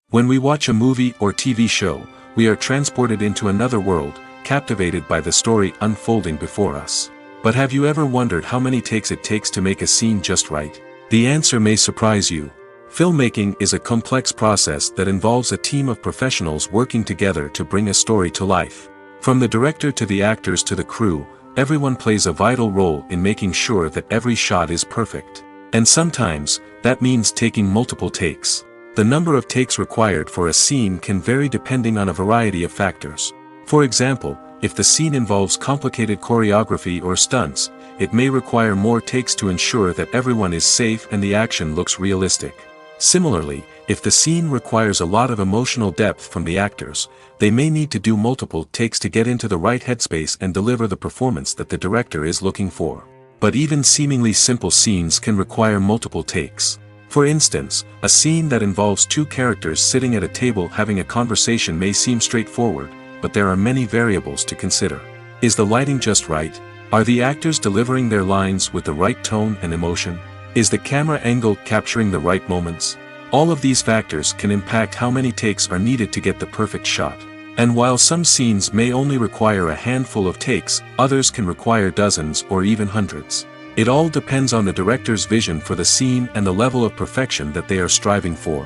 When we watch a movie or TV show, we are transported into another world, captivated by the story unfolding before us. But have you ever wondered how many takes it takes to make a scene just right? The answer may surprise you. Filmmaking is a complex process that involves a team of professionals working together to bring a story to life. From the director to the actors to the crew, everyone plays a vital role in making sure that every shot is perfect. And sometimes, that means taking multiple takes. The number of takes required for a scene can vary depending on a variety of factors. For example, if the scene involves complicated choreography or stunts, it may require more takes to ensure that everyone is safe and the action looks realistic. Similarly, if the scene requires a lot of emotional depth from the actors, they may need to do multiple takes to get into the right headspace and deliver the performance that the director is looking for. But even seemingly simple scenes can require multiple takes. For instance, a scene that involves two characters sitting at a table having a conversation may seem straightforward, but there are many variables to consider. Is the lighting just right? Are the actors delivering their lines with the right tone and emotion? Is the camera angle capturing the right moments? All of these factors can impact how many takes are needed to get the perfect shot. And while some scenes may only require a handful of takes, others can require dozens or even hundreds. It all depends on the director's vision for the scene and the level of perfection that they are striving for.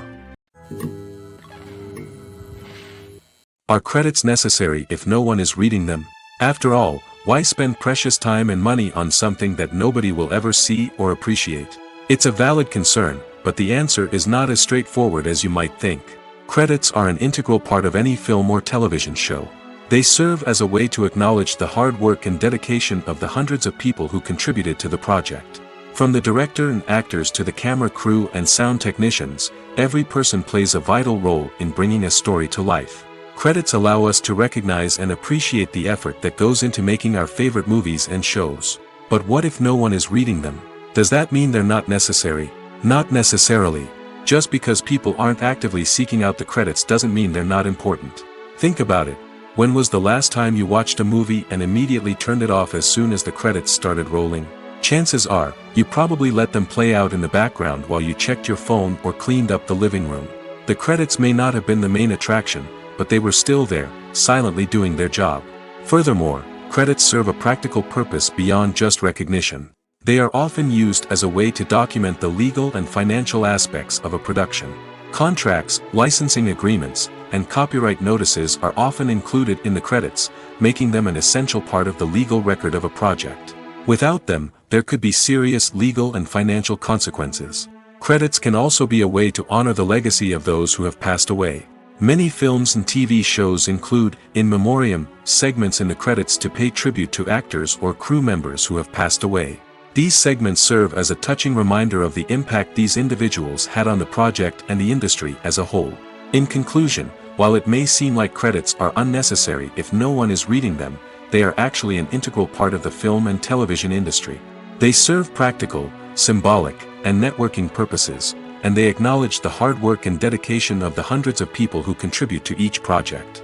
Are credits necessary if no one is reading them? After all, why spend precious time and money on something that nobody will ever see or appreciate? It's a valid concern, but the answer is not as straightforward as you might think. Credits are an integral part of any film or television show. They serve as a way to acknowledge the hard work and dedication of the hundreds of people who contributed to the project. From the director and actors to the camera crew and sound technicians, every person plays a vital role in bringing a story to life. Credits allow us to recognize and appreciate the effort that goes into making our favorite movies and shows. But what if no one is reading them? Does that mean they're not necessary? Not necessarily. Just because people aren't actively seeking out the credits doesn't mean they're not important. Think about it. When was the last time you watched a movie and immediately turned it off as soon as the credits started rolling? Chances are, you probably let them play out in the background while you checked your phone or cleaned up the living room. The credits may not have been the main attraction, but they were still there, silently doing their job. Furthermore, credits serve a practical purpose beyond just recognition. They are often used as a way to document the legal and financial aspects of a production. Contracts, licensing agreements, and copyright notices are often included in the credits, making them an essential part of the legal record of a project. Without them, there could be serious legal and financial consequences. Credits can also be a way to honor the legacy of those who have passed away. Many films and TV shows include, in memoriam, segments in the credits to pay tribute to actors or crew members who have passed away. These segments serve as a touching reminder of the impact these individuals had on the project and the industry as a whole. In conclusion, while it may seem like credits are unnecessary if no one is reading them, they are actually an integral part of the film and television industry. They serve practical, symbolic, and networking purposes, and they acknowledge the hard work and dedication of the hundreds of people who contribute to each project.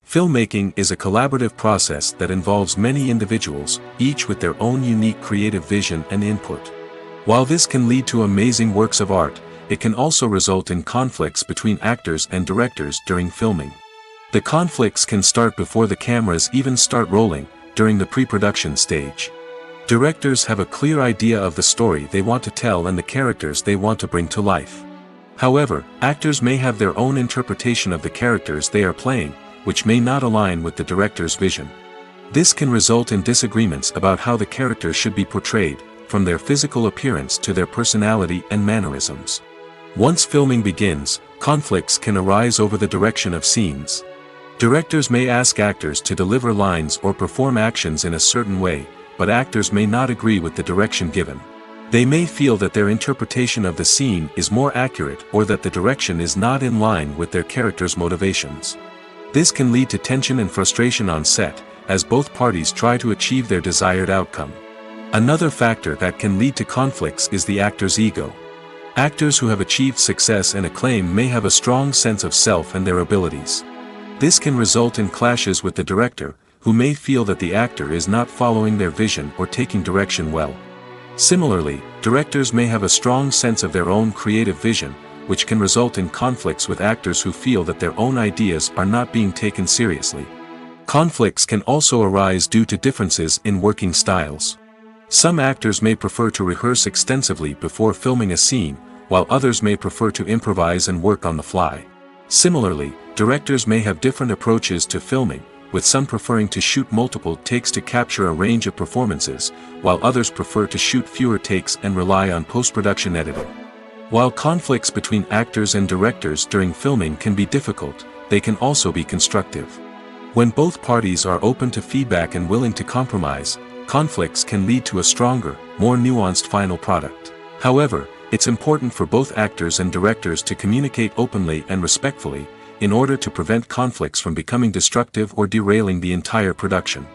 Filmmaking is a collaborative process that involves many individuals, each with their own unique creative vision and input. While this can lead to amazing works of art, it can also result in conflicts between actors and directors during filming. The conflicts can start before the cameras even start rolling, during the pre-production stage. Directors have a clear idea of the story they want to tell and the characters they want to bring to life. However, actors may have their own interpretation of the characters they are playing, which may not align with the director's vision. This can result in disagreements about how the characters should be portrayed, from their physical appearance to their personality and mannerisms. Once filming begins, conflicts can arise over the direction of scenes. Directors may ask actors to deliver lines or perform actions in a certain way, but actors may not agree with the direction given. They may feel that their interpretation of the scene is more accurate or that the direction is not in line with their character's motivations. This can lead to tension and frustration on set, as both parties try to achieve their desired outcome. Another factor that can lead to conflicts is the actor's ego. Actors who have achieved success and acclaim may have a strong sense of self and their abilities. This can result in clashes with the director, who may feel that the actor is not following their vision or taking direction well. Similarly, directors may have a strong sense of their own creative vision, which can result in conflicts with actors who feel that their own ideas are not being taken seriously. Conflicts can also arise due to differences in working styles. Some actors may prefer to rehearse extensively before filming a scene, while others may prefer to improvise and work on the fly. Similarly, directors may have different approaches to filming, with some preferring to shoot multiple takes to capture a range of performances, while others prefer to shoot fewer takes and rely on post-production editing. While conflicts between actors and directors during filming can be difficult, they can also be constructive. When both parties are open to feedback and willing to compromise, conflicts can lead to a stronger, more nuanced final product. However, it's important for both actors and directors to communicate openly and respectfully, in order to prevent conflicts from becoming destructive or derailing the entire production.